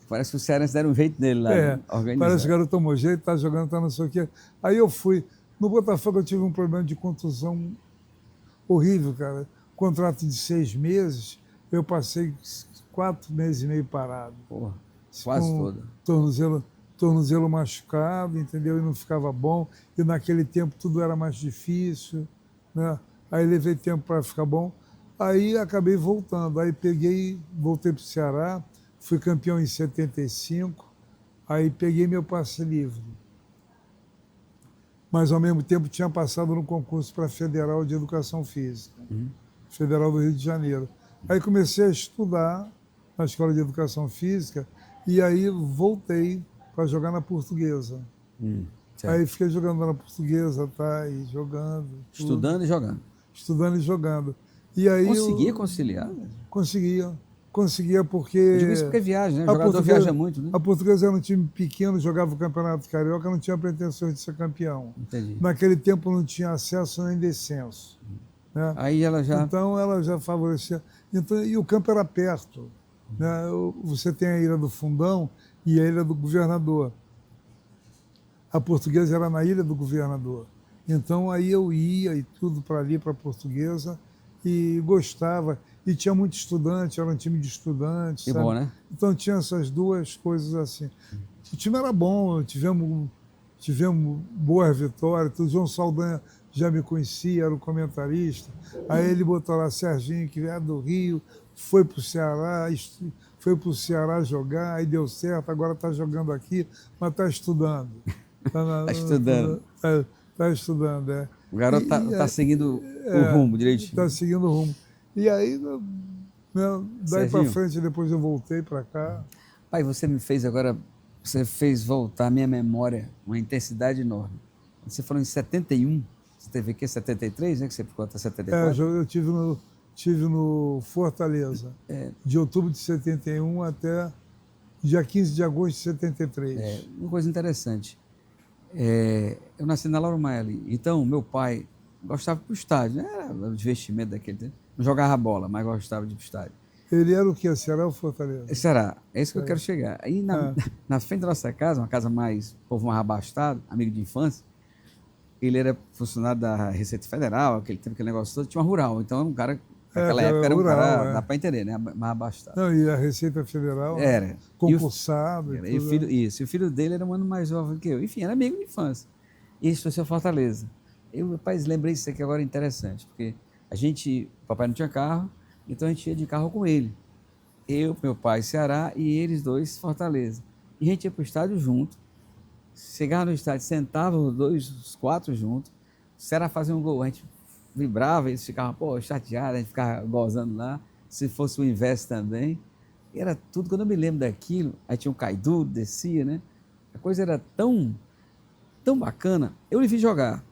parece que os cearenses deram um jeito nele lá, Parece que o organizado. garoto tomou jeito, está jogando, está não sei o quê. Aí eu fui. No Botafogo eu tive um problema de contusão horrível, cara. Contrato de 6 meses, eu passei 4 meses e meio parado. Porra, quase Com toda. tornozelo machucado, entendeu? E não ficava bom. E naquele tempo tudo era mais difícil, né? Aí levei tempo para ficar bom. Aí acabei voltando. Aí voltei para o Ceará, fui campeão em 75. Aí peguei meu passe livre. Mas ao mesmo tempo tinha passado no concurso para Federal de Educação Física, Federal do Rio de Janeiro. Aí comecei a estudar na Escola de Educação Física e aí voltei para jogar na Portuguesa. Aí fiquei jogando na Portuguesa, tá? E jogando. Estudando e jogando. Estudando e jogando. E aí Conseguia conciliar? Conseguia porque... Eu digo isso porque viaja, né? O jogador viaja muito, né? A Portuguesa era um time pequeno, jogava o Campeonato Carioca, não tinha pretensões de ser campeão. Entendi. Naquele tempo não tinha acesso nem descenso. Né? Aí ela já... Então ela já favorecia. Então, e o campo era perto. Né? Você tem a Ilha do Fundão e a Ilha do Governador. A Portuguesa era na Ilha do Governador. Então aí eu ia e tudo para ali, para a Portuguesa, e gostava. E tinha muito estudante, era um time de estudantes. Que sabe? bom, né? Então tinha essas duas coisas assim. O time era bom, tivemos boas vitórias. O João Saldanha já me conhecia, era o comentarista. Aí ele botou lá Serginho, que é do Rio, foi para o Ceará jogar, aí deu certo, agora está jogando aqui, mas está estudando. Está estudando. Está estudando, é. O garoto está seguindo o rumo direitinho. Está seguindo o rumo. E aí, daí para frente, depois eu voltei para cá. Pai, você fez voltar a minha memória, uma intensidade enorme. Você falou em 71, você teve aqui 73, né, que você ficou até 74? Eu tive no Fortaleza, de outubro de 71 até dia 15 de agosto de 73. Uma coisa interessante, eu nasci na Lauro Maia ali, então meu pai gostava de ir para o estádio, né? Era o divertimento daquele tempo. Não jogava bola, mas gostava de ir para o estádio. Ele era o quê? Ceará ou Fortaleza? Ceará, é isso que eu quero chegar. Aí na frente da nossa casa, uma casa mais, povo mais abastado, amigo de infância, ele era funcionário da Receita Federal, aquele negócio todo, tinha uma rural. Então era um cara, naquela época era um cara, dá para entender, né? Mais abastado. Não, e a Receita Federal, era concursado. E o filho dele era um ano mais jovem que eu. Enfim, era amigo de infância. E isso foi seu Fortaleza. Rapaz, lembrei disso aqui agora interessante, porque o papai não tinha carro, então a gente ia de carro com ele. Eu, meu pai, Ceará, e eles dois, Fortaleza. E a gente ia para o estádio junto, chegava no estádio, sentava os 4 juntos, o Ceará fazia um gol, a gente vibrava, eles ficavam, chateados, a gente ficava gozando lá, se fosse o inverso também. E era tudo, quando eu me lembro daquilo, aí tinha um Caidu, descia, né? A coisa era tão bacana. Eu vi jogar.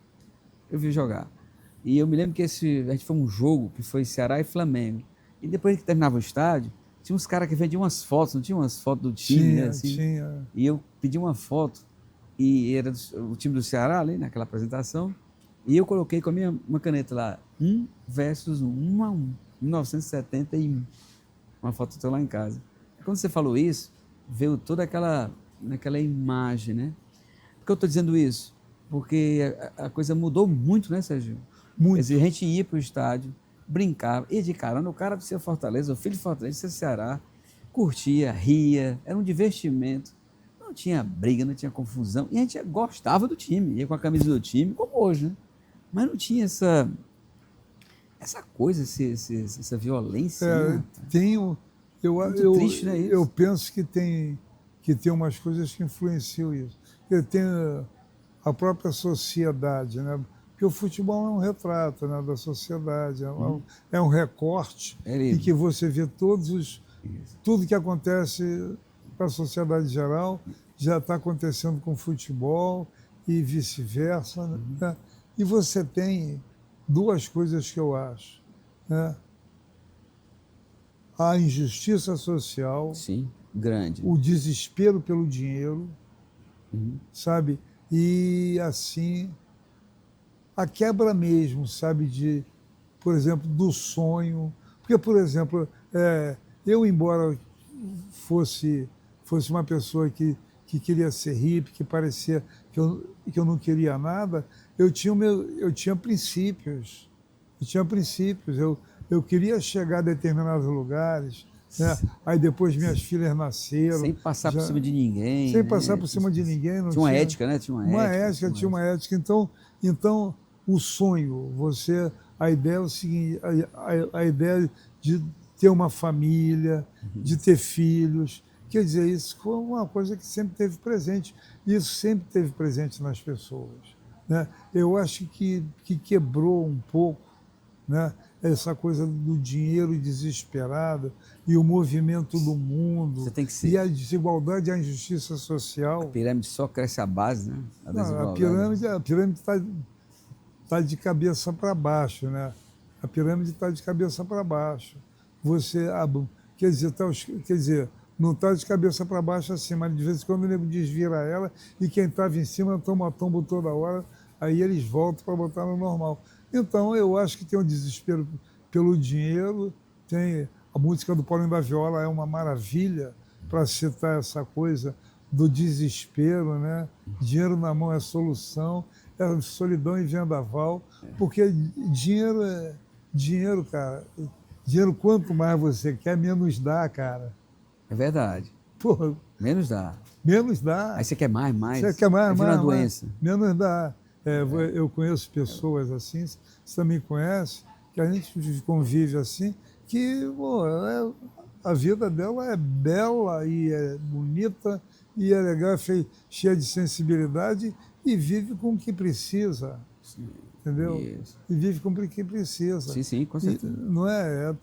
E eu me lembro que a gente foi um jogo que foi Ceará e Flamengo. E depois que terminava o estádio, tinha uns caras que vendiam umas fotos, não tinha umas fotos do time, né? Assim? Tinha. E eu pedi uma foto, e era o time do Ceará ali, naquela apresentação, E eu coloquei com a minha uma caneta lá, 1 versus 1, 1-1, 1971. Uma foto que eu lá em casa. Quando você falou isso, veio toda aquela imagem, né? Por que eu estou dizendo isso? Porque a coisa mudou muito, né, Sérgio? Muito. Quer dizer, a gente ia para o estádio, brincava, ia de carona, o cara do seu Fortaleza, o filho de Fortaleza, do seu Ceará, curtia, ria, era um divertimento. Não tinha briga, não tinha confusão. E a gente gostava do time, ia com a camisa do time, como hoje, né? Mas não tinha essa coisa, essa violência. Né? Tenho, Muito triste, né, isso? eu penso que tem umas coisas que influenciam isso. Eu tenho a própria sociedade, né? Porque o futebol é um retrato, né, da sociedade, é um recorte em que você vê tudo que acontece para a sociedade geral já está acontecendo com o futebol e vice-versa. Né? E você tem duas coisas que eu acho. Né? A injustiça social, sim, grande. O desespero pelo dinheiro, sabe? E, assim, a quebra mesmo, sabe, por exemplo, do sonho. Porque, por exemplo, eu, embora fosse uma pessoa que queria ser hippie, que parecia que eu não queria nada, eu tinha princípios. Eu queria chegar a determinados lugares, né? Aí depois minhas filhas nasceram. Sem passar por cima de ninguém. Sem passar por cima de ninguém. Tinha uma ética, né? Tinha uma ética. Então, o sonho, a ideia é o seguinte, a ideia de ter uma família, de ter filhos. Quer dizer, isso foi uma coisa que sempre teve presente. Isso sempre teve presente nas pessoas. Né? Eu acho que quebrou um pouco, né, essa coisa do dinheiro desesperado e o movimento do mundo. Você tem que ser. E a desigualdade e a injustiça social. A pirâmide só cresce a base, né? A pirâmide está de cabeça para baixo, né? A pirâmide está de cabeça para baixo. Quer dizer, não está de cabeça para baixo assim, mas de vez em quando o nego desvira ela e quem estava em cima toma tombo toda hora, aí eles voltam para botar no normal. Então, eu acho que tem um desespero pelo dinheiro, tem a música do Paulinho da Viola é uma maravilha para citar essa coisa do desespero, né? Dinheiro na mão é solução, é solidão e vendaval, porque dinheiro, cara, dinheiro quanto mais você quer, menos dá, cara. É verdade. Porra, menos dá. Menos dá. Aí você quer mais. Você quer mais, vira uma doença. Menos dá. Eu conheço pessoas assim, você também conhece, que a gente convive assim, que a vida dela é bela e é bonita e é legal, cheia de sensibilidade e vive com o que precisa. Sim. Entendeu? Isso. E vive com o que precisa. Sim, com certeza. Não é?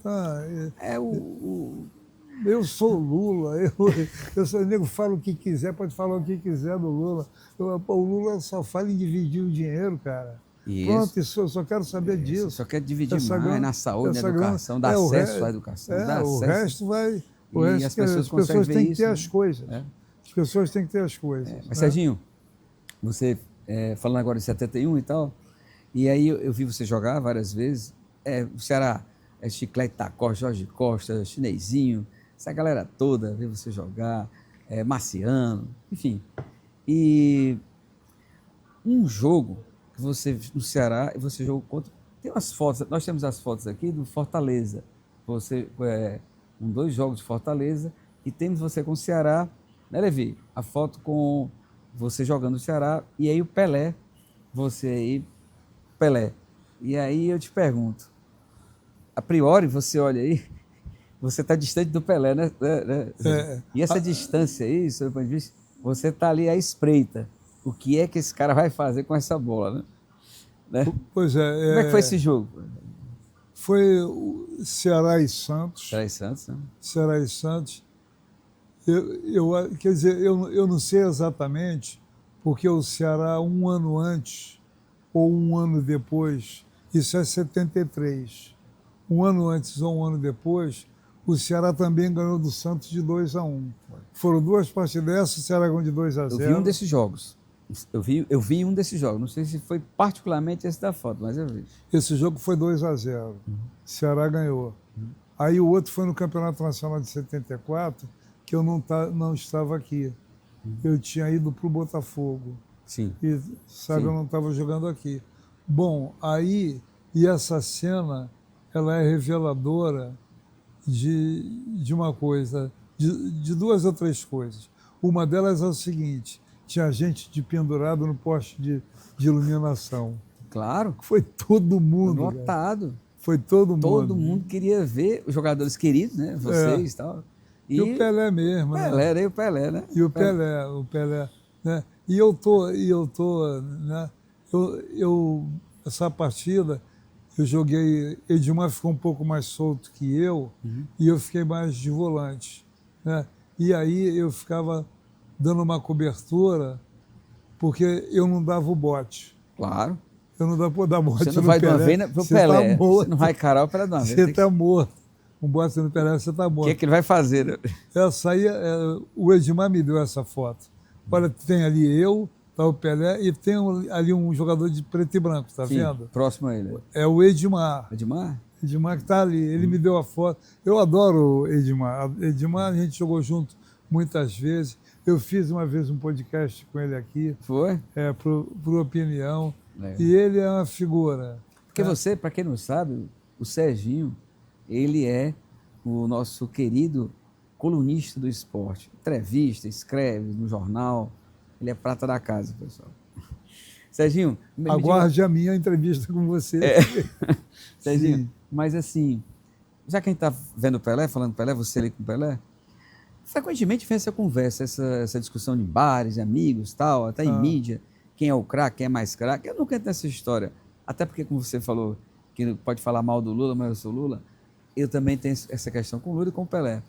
Eu sou Lula, o nego fala o que quiser, pode falar o que quiser do Lula. O Lula só fala em dividir o dinheiro, cara. Isso. Pronto, eu só quero saber disso. Só quer dividir mais na saúde, na educação, dar acesso à educação. O resto vai... As pessoas têm que ter as coisas. As pessoas têm que ter as coisas. Mas, Serginho, você falando agora de 71 e tal, e aí eu vi você jogar várias vezes, o Ceará, Chiclete Tacó, Jorge Costa, Chinesinho, essa galera toda, ver você jogar, Marciano, enfim. E um jogo que você, no Ceará, você jogou contra... Tem umas fotos, nós temos as fotos aqui do Fortaleza. Você, 2 jogos de Fortaleza, e temos você com o Ceará, né, Levi? A foto com você jogando o Ceará, e aí o Pelé, você aí, Pelé. E aí eu te pergunto, a priori você olha aí, você está distante do Pelé, né? E essa distância aí, sob o ponto de vista, você está ali à espreita. O que é que esse cara vai fazer com essa bola, né? Pois é. Como é que foi esse jogo? Foi o Ceará e Santos. Ceará e Santos, né? Ceará e Santos. Quer dizer, eu não sei exatamente, porque o Ceará, um ano antes ou um ano depois, isso é 73, um ano antes ou um ano depois, o Ceará também ganhou do Santos de 2-1. Foram 2 partidas dessas, o Ceará ganhou de 2-0. Eu vi um desses jogos. Eu vi um desses jogos, não sei se foi particularmente esse da foto, mas eu vi. Esse jogo foi 2-0. Ceará ganhou. Aí o outro foi no Campeonato Nacional de 74, que eu não estava aqui. Eu tinha ido para o Botafogo. Sim. E, sabe, Sim. eu não estava jogando aqui. Bom, aí, e essa cena, ela é reveladora de uma coisa, de duas ou três coisas. Uma delas é o seguinte: tinha gente de pendurado no poste de iluminação. Claro, Foi todo mundo, cara. lotado. Foi todo mundo. Todo mundo queria ver os jogadores queridos, né? Vocês e tal. E o Pelé mesmo, Pelé, né? né? E o Pelé, né? E o Pelé, né? E eu tô, né? Essa partida, eu joguei, Edmar ficou um pouco mais solto que eu, e eu fiquei mais de volante, né? E aí eu ficava dando uma cobertura, porque eu não dava o bote. Claro. Eu não dava dar bote Você não no vai de uma Pelé, vez pro você Pelé. tá morto. Você não vai encarar o Pelé de uma vez. Você tá morto. Um bote no Pelé, você tá O que morto. é que ele vai fazer? Né? Essa aí, o Edmar me deu essa foto. Olha, tem ali eu, tá o Pelé, e tem ali um jogador de preto e branco, tá Sim, vendo? próximo a ele. É o Edmar. Edmar? Edmar que tá ali, ele me deu a foto. Eu adoro o Edmar. Edmar, a gente jogou junto muitas vezes. Eu fiz uma vez um podcast com ele aqui. Foi? Pro Opinião. Legal. E ele é uma figura. Porque você, para quem não sabe, o Serginho, ele é o nosso querido colunista do esporte. Entrevista, escreve no jornal. Ele é prata da casa, pessoal. Serginho... Aguarde a minha entrevista com você. Serginho, Sim. mas assim, já que a gente está vendo o Pelé, falando Pelé, você ali com o Pelé, frequentemente vem essa conversa, essa discussão de bares, de amigos, tal, até em mídia, quem é o craque, quem é mais craque. Eu nunca entro nessa história, até porque, como você falou, que pode falar mal do Lula, mas eu sou Lula, eu também tenho essa questão com o Lula e com o Pelé.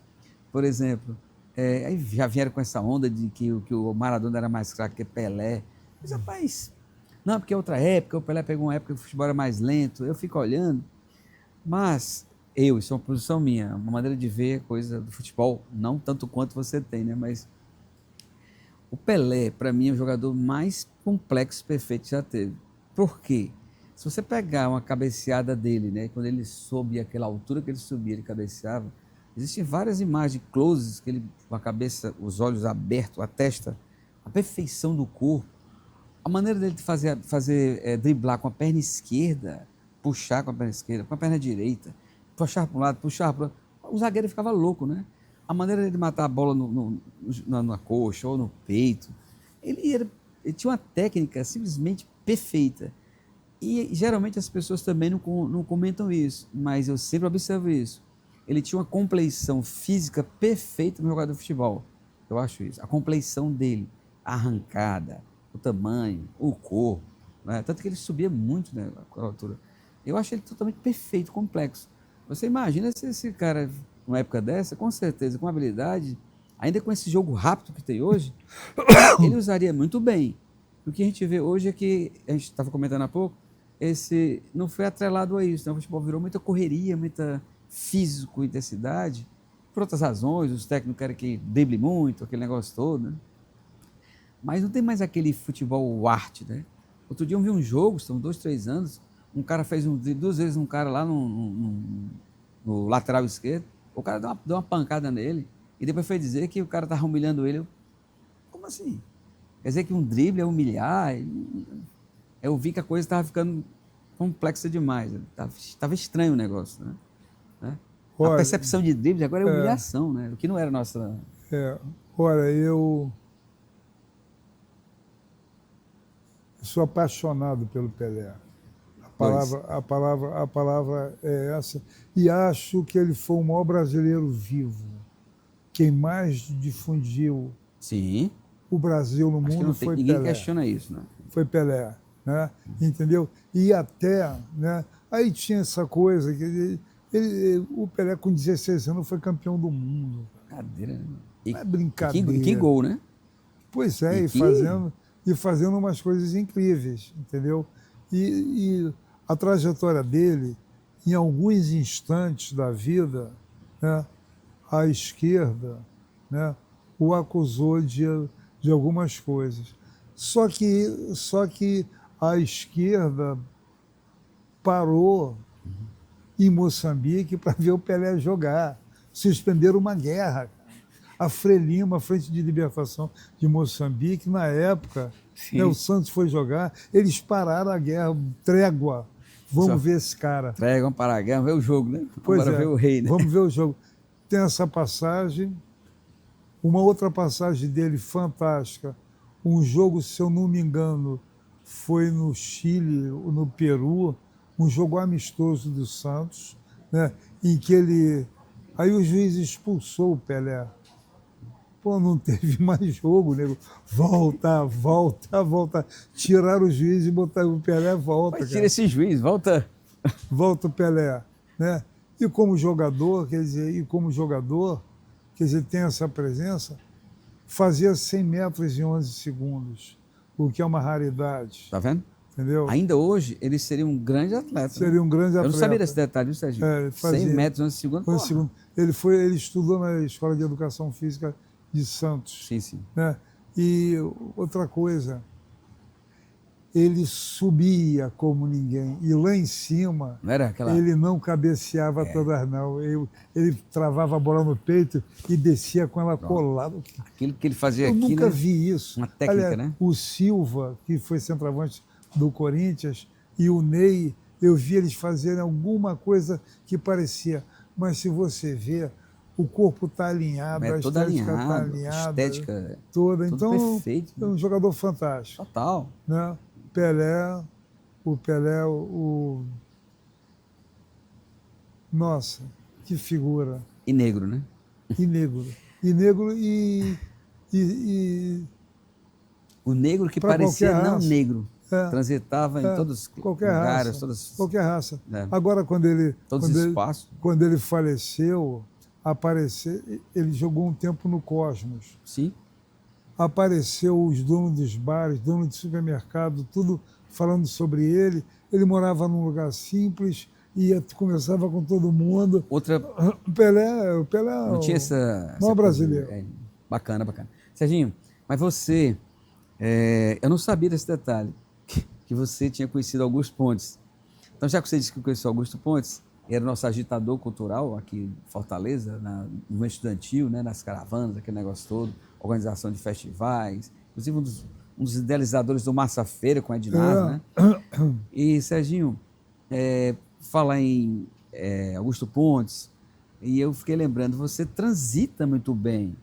Por exemplo, aí já vieram com essa onda de que o Maradona era mais craque que Pelé. Mas, rapaz, não, porque é outra época, o Pelé pegou uma época que o futebol era mais lento, eu fico olhando, mas isso é uma posição minha, uma maneira de ver a coisa do futebol, não tanto quanto você tem, né? Mas o Pelé, para mim, é o jogador mais complexo e perfeito que já teve. Por quê? Se você pegar uma cabeceada dele, né? Quando ele sobe aquela altura que ele subia, ele cabeceava, existem várias imagens, closes, que ele, com a cabeça, os olhos abertos, a testa, a perfeição do corpo, a maneira dele de fazer driblar com a perna esquerda, puxar com a perna esquerda, com a perna direita, puxar para um lado, puxar para o outro. O zagueiro ficava louco, né? A maneira dele matar a bola na coxa ou no peito. Ele tinha uma técnica simplesmente perfeita. E geralmente as pessoas também não comentam isso, mas eu sempre observo isso. Ele tinha uma compleição física perfeita no jogador de futebol. Eu acho isso. A compleição dele, a arrancada, o tamanho, o corpo, né? Tanto que ele subia muito, né, com a altura. Eu acho ele totalmente perfeito, complexo. Você imagina se esse cara, numa época dessa, com certeza, com habilidade, ainda com esse jogo rápido que tem hoje, ele usaria muito bem. O que a gente vê hoje é que, a gente estava comentando há pouco, não foi atrelado a isso, né? O futebol virou muita correria, muita físico, intensidade, por outras razões, os técnicos querem que drible muito, aquele negócio todo, né? Mas não tem mais aquele futebol arte, né? Outro dia eu vi um jogo, são 2, 3 anos, um cara fez duas vezes um cara lá no lateral esquerdo, o cara deu uma pancada nele, e depois foi dizer que o cara estava humilhando ele. Como assim? Quer dizer que um drible é humilhar? Eu vi que a coisa estava ficando complexa demais, estava estranho o negócio, né? A percepção de drible agora é humilhação, né? O que não era nossa... Olha, eu sou apaixonado pelo Pelé. A palavra é essa. E acho que ele foi o maior brasileiro vivo. Quem mais difundiu Sim. o Brasil no mundo foi Pelé. Ninguém questiona isso, né? Foi Pelé, né? Entendeu? E até, né? Aí tinha essa coisa que o Pelé com 16 anos foi campeão do mundo. Brincadeira, né? Não é brincadeira. Que gol, né? Pois é, e fazendo umas coisas incríveis, entendeu? E a trajetória dele, em alguns instantes da vida, né, a esquerda, né, o acusou de algumas coisas. Só que a esquerda parou em Moçambique para ver o Pelé jogar. Suspenderam uma guerra. A Frelimo, a Frente de Libertação de Moçambique, na época, né, o Santos foi jogar, eles pararam a guerra, trégua. Vamos ver esse cara. Trégua, vamos parar a guerra, vamos ver o jogo, né? Pois Agora ver o rei, né? Vamos ver o jogo. Tem essa passagem, uma outra passagem dele fantástica. Um jogo, se eu não me engano, foi no Chile, ou no Peru, um jogo amistoso do Santos, né, em que ele... Aí o juiz expulsou o Pelé. Pô, não teve mais jogo, nego. Volta, volta, volta. Tiraram o juiz e botaram o Pelé, volta. Mas tira esse juiz, volta. Volta o Pelé, né? E como jogador, quer dizer, tem essa presença, fazia 100 metros em 11 segundos, o que é uma raridade. Tá vendo? Entendeu? Ainda hoje, ele seria um grande atleta. Seria um grande atleta. Eu não sabia desse detalhe, viu, Serginho? 100 metros, 11 segundos. Ele estudou na Escola de Educação Física de Santos. Sim, sim. Né? E outra coisa, ele subia como ninguém. E lá em cima, não era aquela... ele não cabeceava todas, não. Ele travava a bola no peito e descia com ela colada. Aquilo que ele fazia Eu aqui, nunca né? vi isso. Uma técnica, Aliás, né? O Silva, que foi centroavante do Corinthians, e o Ney, eu vi eles fazerem alguma coisa que parecia. Mas se você vê, o corpo está alinhado, a estética está alinhada. Estética toda. Então, perfeito, é um jogador fantástico. Total. Né? Pelé, nossa, que figura. E negro, né? E negro. E o negro que parecia não negro. Transitava em todos os lugares. Qualquer raça. Agora, quando ele faleceu, ele jogou um tempo no Cosmos. Sim. Apareceu os donos dos bares, donos de supermercado, tudo falando sobre ele. Ele morava num lugar simples, conversava com todo mundo. O Pelé não tinha essa brasileiro. Bacana. Serginho, mas você... eu não sabia desse detalhe, que você tinha conhecido Augusto Pontes. Então, já que você disse que conheceu Augusto Pontes, era nosso agitador cultural aqui em Fortaleza, no movimento estudantil, né, nas caravanas, aquele negócio todo, organização de festivais, inclusive um dos idealizadores do Massa Feira com a Ednardo, né? E, Serginho, fala em Augusto Pontes, e eu fiquei lembrando, você transita muito bem,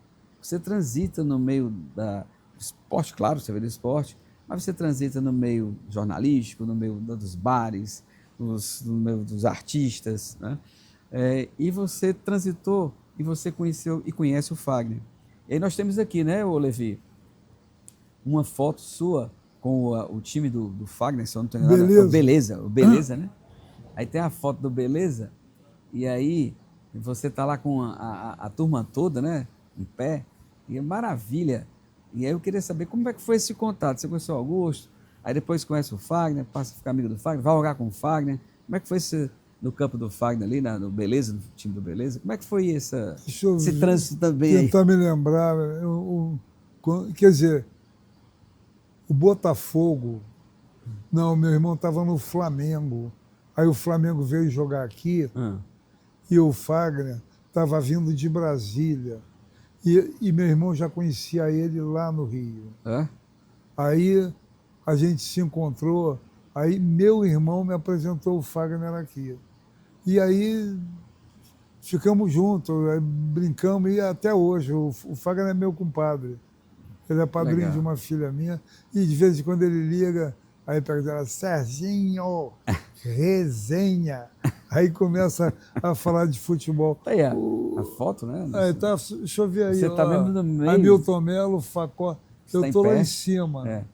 você transita no meio do esporte, claro, você vê do esporte, mas você transita no meio jornalístico, no meio dos bares, no meio dos artistas, né? E você transitou e você conheceu e conhece o Fagner. E aí nós temos aqui, né, Levi, uma foto sua com o time do Fagner, se eu não estou enganado. Beleza, né? Aí tem a foto do Beleza, e aí você está lá com a turma toda, né, em pé, e é maravilha. E aí eu queria saber como é que foi esse contato. Você conheceu o Augusto, aí depois conhece o Fagner, passa a ficar amigo do Fagner, vai jogar com o Fagner. Como é que foi no campo do Fagner ali, no Beleza, no time do Beleza? Como é que foi esse trânsito também aí? Tentar me lembrar. Quer dizer, o Botafogo... Não, meu irmão estava no Flamengo. Aí o Flamengo veio jogar aqui e o Fagner estava vindo de Brasília. E meu irmão já conhecia ele lá no Rio. Aí a gente se encontrou, aí meu irmão me apresentou o Fagner aqui. E aí ficamos juntos, brincamos, e até hoje o Fagner é meu compadre. Ele é padrinho de uma filha minha, e de vez em quando ele liga, aí pergunta, Serginho, resenha. Aí começa a falar de futebol. Tá aí a foto, né? Deixa eu ver aí. Você está vendo no meio. Hamilton Melo, Facó. Eu estou lá em cima.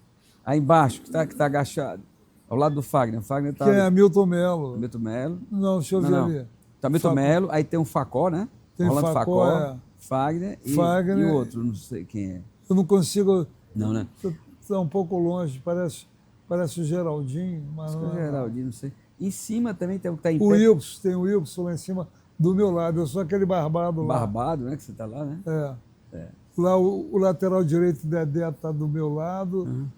Aí embaixo, que tá agachado, ao lado do Fagner. O Fagner tá... Quem é Hamilton Melo? Hamilton Melo. Não, deixa eu ver ali. Tá Hamilton Melo, aí tem um Facó, né? Tem Rolando Facó, Fagner e o outro, não sei quem é. Eu não consigo... Não, né? Está um pouco longe, parece o Geraldinho. Mas não é Geraldinho, não sei. Em cima também tem o que tá em pé. Tem o Wilson lá em cima do meu lado. Eu sou aquele barbado lá. Barbado, né? Que você está lá, né? Lá o lateral direito, Dedé, está do meu lado.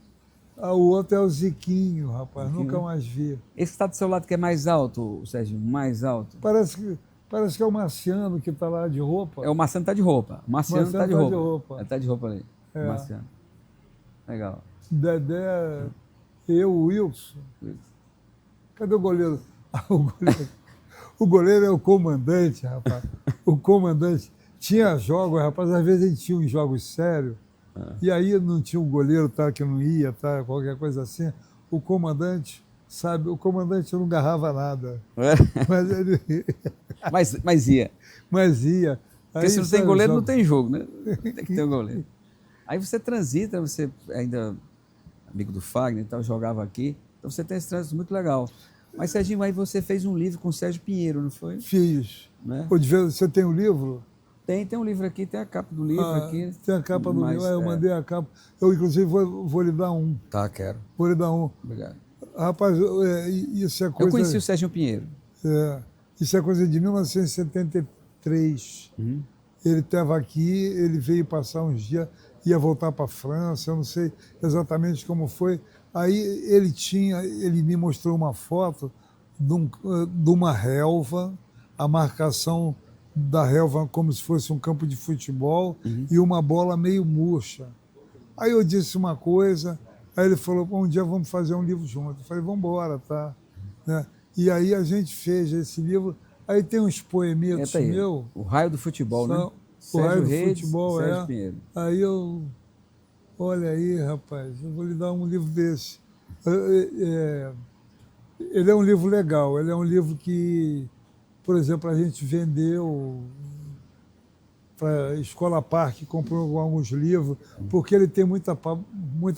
O outro é o Ziquinho, rapaz, Ziquinho, nunca né? mais vi. Esse que está do seu lado que é mais alto, Sérgio, mais alto. Parece que é o Marciano que está lá de É roupa. o Marciano tá de roupa. O O Marciano tá Marciano de está de roupa. roupa. Ele tá de roupa ali. O É. Marciano. Legal. Dedé, eu, o Wilson. Cadê o goleiro? O goleiro, o goleiro é o comandante, rapaz. O comandante. Tinha jogos, rapaz, às vezes a gente tinha uns jogos sérios, e aí não tinha um goleiro tá, que não ia, tá, qualquer coisa assim. O comandante, sabe, o comandante não agarrava nada. Mas ele Mas ia. mas ia. Porque Aí se não tem saiu o goleiro, não jogo. tem jogo, né? Tem que ter um goleiro. Aí você transita, você ainda amigo do Fagner e tal, jogava aqui. Então você tem esse trânsito muito legal. Mas, Serginho, aí você fez um livro com o Sérgio Pinheiro, não foi? Fiz. Né? Pô, você tem um livro? Tem um livro aqui, tem a capa do livro aqui. Tem a capa do livro. Mas, Eu mandei a capa. Eu, inclusive, vou lhe dar um. Tá, quero. Vou lhe dar um. Obrigado. Rapaz, isso é coisa... Eu conheci o Sérgio Pinheiro. Isso é coisa de 1973. Ele estava aqui, ele veio passar uns dias, ia voltar para a França, eu não sei exatamente como foi. Aí ele me mostrou uma foto de uma relva, a marcação da relva como se fosse um campo de futebol e uma bola meio murcha. Aí eu disse uma coisa, aí ele falou, um dia vamos fazer um livro junto. Eu falei, vamos embora, tá? Né? E aí a gente fez esse livro. Aí tem uns poemetos meus. O Raio do Futebol, né? O Raio do Reis, Futebol, Sérgio Pinheiro. Aí olha aí, rapaz, eu vou lhe dar um livro desse. Ele é um livro legal, ele é um livro que, por exemplo, a gente vendeu para a Escola Parque, comprou alguns livros, porque ele tem muita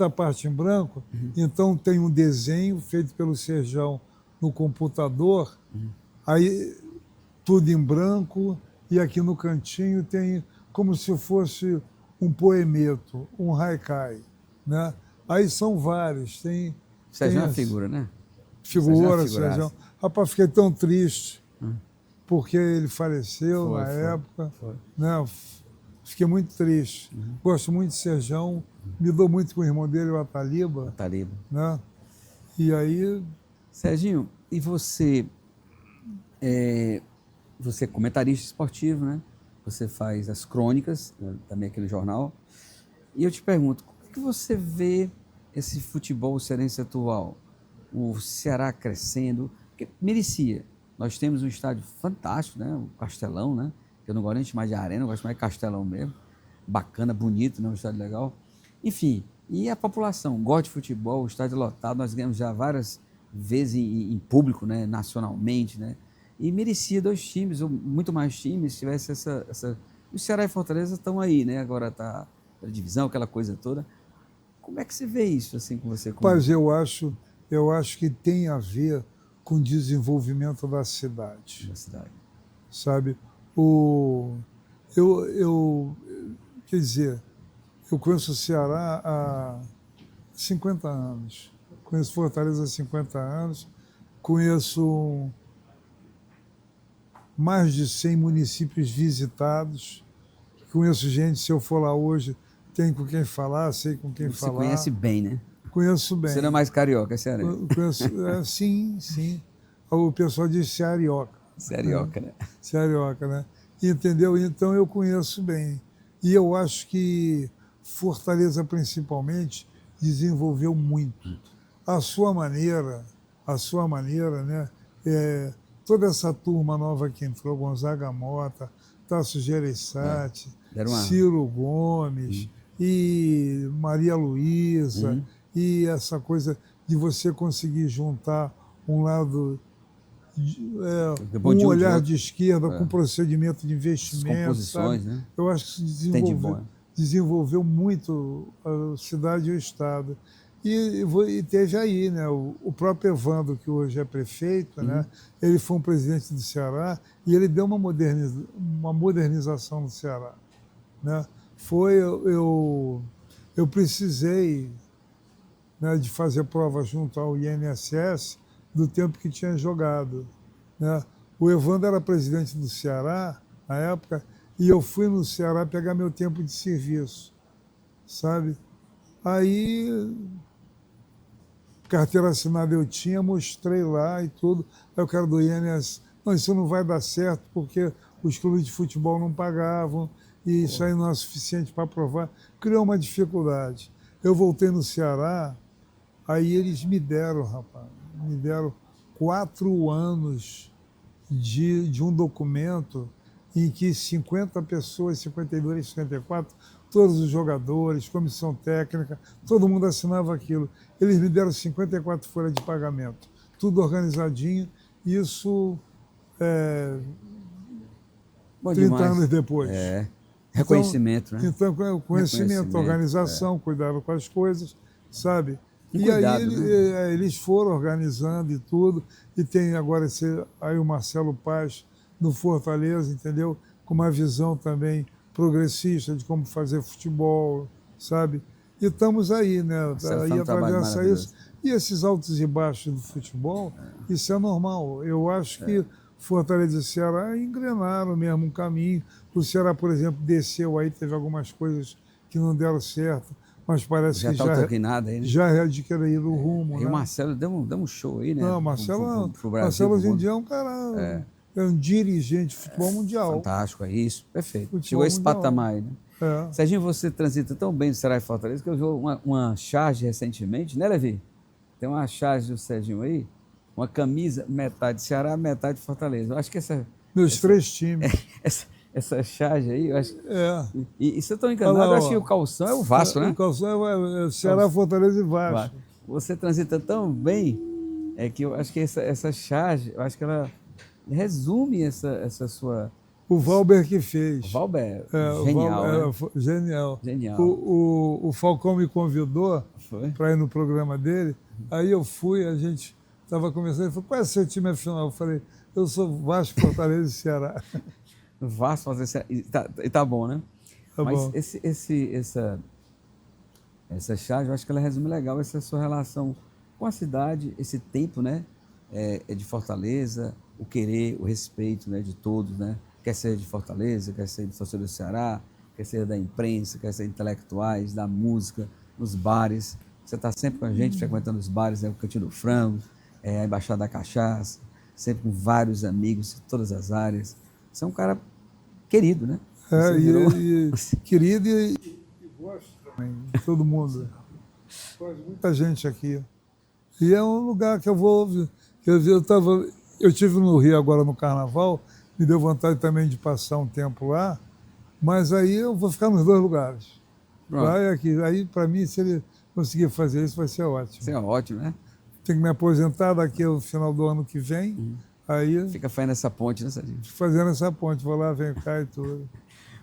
parte em branco, então tem um desenho feito pelo Serjão no computador, aí tudo em branco, e aqui no cantinho tem como se fosse um poemeto, um haikai, né? Aí são vários, tem... Serjão é uma figura, né? Figura, Serjão. Rapaz, fiquei tão triste, porque ele faleceu na época, né? Fiquei muito triste. Gosto muito de Serjão, me dou muito com o irmão dele, o Ataliba. Né? E aí... Serginho, e você... Você é comentarista esportivo, né? Você faz as crônicas, também aquele jornal. E eu te pergunto, como é que você vê esse futebol cearense atual? O Ceará crescendo, porque merecia. Nós temos um estádio fantástico, né? O Castelão, né? Eu não gosto nem de chamar de arena, eu gosto mais de Castelão mesmo. Bacana, bonito, né? Um estádio legal. Enfim, e a população gosta de futebol, o estádio lotado, nós ganhamos já várias vezes em público, né? Nacionalmente, né? E merecia 2 times, ou muito mais times, se tivesse essa... O Ceará e Fortaleza estão aí, né? Agora está a divisão, aquela coisa toda. Como é que você vê isso, assim, com você? Mas eu acho que tem a ver com o desenvolvimento da cidade. Sabe? Quer dizer, eu conheço o Ceará há 50 anos. Conheço Fortaleza há 50 anos. Conheço mais de 100 municípios visitados. Conheço gente, se eu for lá hoje, tem com quem falar, sei com quem falar. Você conhece bem, né? Conheço bem. Você não é mais carioca, é cearense? Sim. O pessoal diz cearioca. Cearioca, né? Cearioca, né? Entendeu? Então eu conheço bem. E eu acho que Fortaleza, principalmente, desenvolveu muito. A sua maneira, né? Toda essa turma nova que entrou, Gonzaga Mota, Tasso Gereissati, Ciro Gomes e Maria Luísa, e essa coisa de você conseguir juntar um lado, um olhar de esquerda com procedimento de investimento. Composições, sabe? Né? Eu acho que desenvolveu muito a cidade e o Estado. E teve aí, né, o próprio Evandro, que hoje é prefeito, né, ele foi um presidente do Ceará e ele deu uma modernização no Ceará. Né? Eu precisei, né, de fazer prova junto ao INSS do tempo que tinha jogado. Né? O Evandro era presidente do Ceará, na época, e eu fui no Ceará pegar meu tempo de serviço, sabe? Aí carteira assinada eu tinha, mostrei lá e tudo. Aí o cara do INSS, não, isso não vai dar certo porque os clubes de futebol não pagavam e isso aí não é suficiente para aprovar. Criou uma dificuldade. Eu voltei no Ceará, aí eles me deram, rapaz, 4 anos de um documento em que 50 pessoas, 52, 54, todos os jogadores, comissão técnica, todo mundo assinava aquilo. Eles me deram 54 folhas de pagamento, tudo organizadinho, isso 30 demais. anos depois. Reconhecimento, né? Então, conhecimento, organização, cuidaram com as coisas, sabe? E cuidado, aí né? Eles foram organizando e tudo, e tem agora aí o Marcelo Paz no Fortaleza, entendeu? Com uma visão também progressista de como fazer futebol, sabe? E estamos aí, né? Aí atravessa isso. E esses altos e baixos do futebol, isso é normal. Eu acho que Fortaleza e Ceará engrenaram mesmo um caminho. O Ceará, por exemplo, desceu aí, teve algumas coisas que não deram certo, mas parece que já readquiriram o rumo. E né? o Marcelo deu um show aí, né? Não, Marcelo hoje em dia é um cara, é um dirigente de futebol mundial. Fantástico, é isso, perfeito. Futebol Chegou a esse mundial. patamar aí, né? Serginho, você transita tão bem no Ceará e Fortaleza que eu vi uma charge recentemente, né, Levi? Tem uma charge do Serginho aí, uma camisa, metade Ceará, metade Fortaleza. Eu acho que Meus 3 times. Essa charge aí, eu acho. E se eu estou enganado, eu acho que o calção é o Vasco, né? O calção é Ceará, Fortaleza e Vasco. Você transita tão bem, que eu acho que essa charge, eu acho que ela resume essa sua. O Valber que fez. O Valber, genial. Genial. Genial. O Falcão me convidou para ir no programa dele, aí eu fui, a gente estava conversando, ele falou, qual é o seu time afinal? Eu falei, eu sou Vasco, Fortaleza e Ceará. Vasco, Fortaleza e Ceará, e tá bom, né? Tá Mas bom. essa charge, eu acho que ela resume legal essa sua relação com a cidade, esse tempo, né? De Fortaleza, o querer, o respeito, né, de todos, né? Quer ser de Fortaleza, quer ser de torcedor do Ceará, quer ser da imprensa, quer ser intelectuais, da música, nos bares. Você está sempre com a gente, frequentando os bares, né, o Cantinho do Frango, a Embaixada da Cachaça, sempre com vários amigos de todas as áreas. Você é um cara querido, né? Querido e gosto também de todo mundo. Gosto muita gente aqui. E é um lugar que eu vou... Eu estive no Rio agora no Carnaval, me deu vontade também de passar um tempo lá, mas aí eu vou ficar nos 2 lugares. Lá e aqui. Aí, para mim, se ele conseguir fazer isso, vai ser ótimo. Isso é ótimo, né? Tenho que me aposentar daqui ao final do ano que vem. Aí, fica fazendo essa ponte, né, Serginho? Fazendo essa ponte. Vou lá, vem cá e tudo.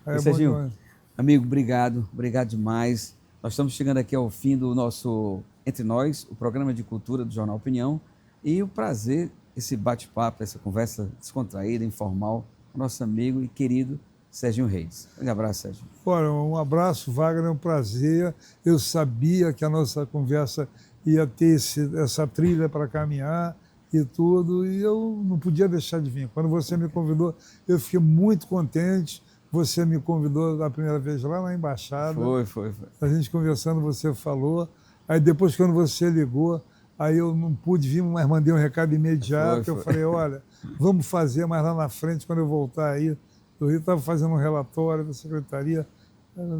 Aí Serginho, amigo, obrigado. Obrigado demais. Nós estamos chegando aqui ao fim do nosso Entre Nós, o programa de cultura do Jornal Opinião. E o prazer, esse bate-papo, essa conversa descontraída, informal, com nosso amigo e querido Serginho Reis. Um abraço, Serginho. Olha, um abraço, Wagner, é um prazer. Eu sabia que a nossa conversa ia ter essa trilha para caminhar e tudo, e eu não podia deixar de vir. Quando você me convidou, eu fiquei muito contente. Você me convidou a primeira vez lá na Embaixada. Foi. A gente conversando, você falou. Aí depois, quando você ligou, aí eu não pude vir, mas mandei um recado imediato. Eu falei, olha, vamos fazer, mas lá na frente, quando eu voltar aí, do Rio, estava fazendo um relatório da Secretaria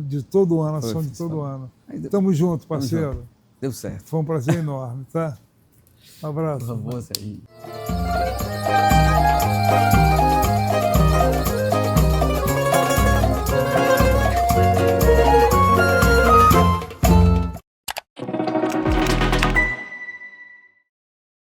de todo ano, ação de todo ano. Estamos juntos, parceiro. Deu certo. Foi um prazer enorme, tá? Um abraço. Por favor, Serginho.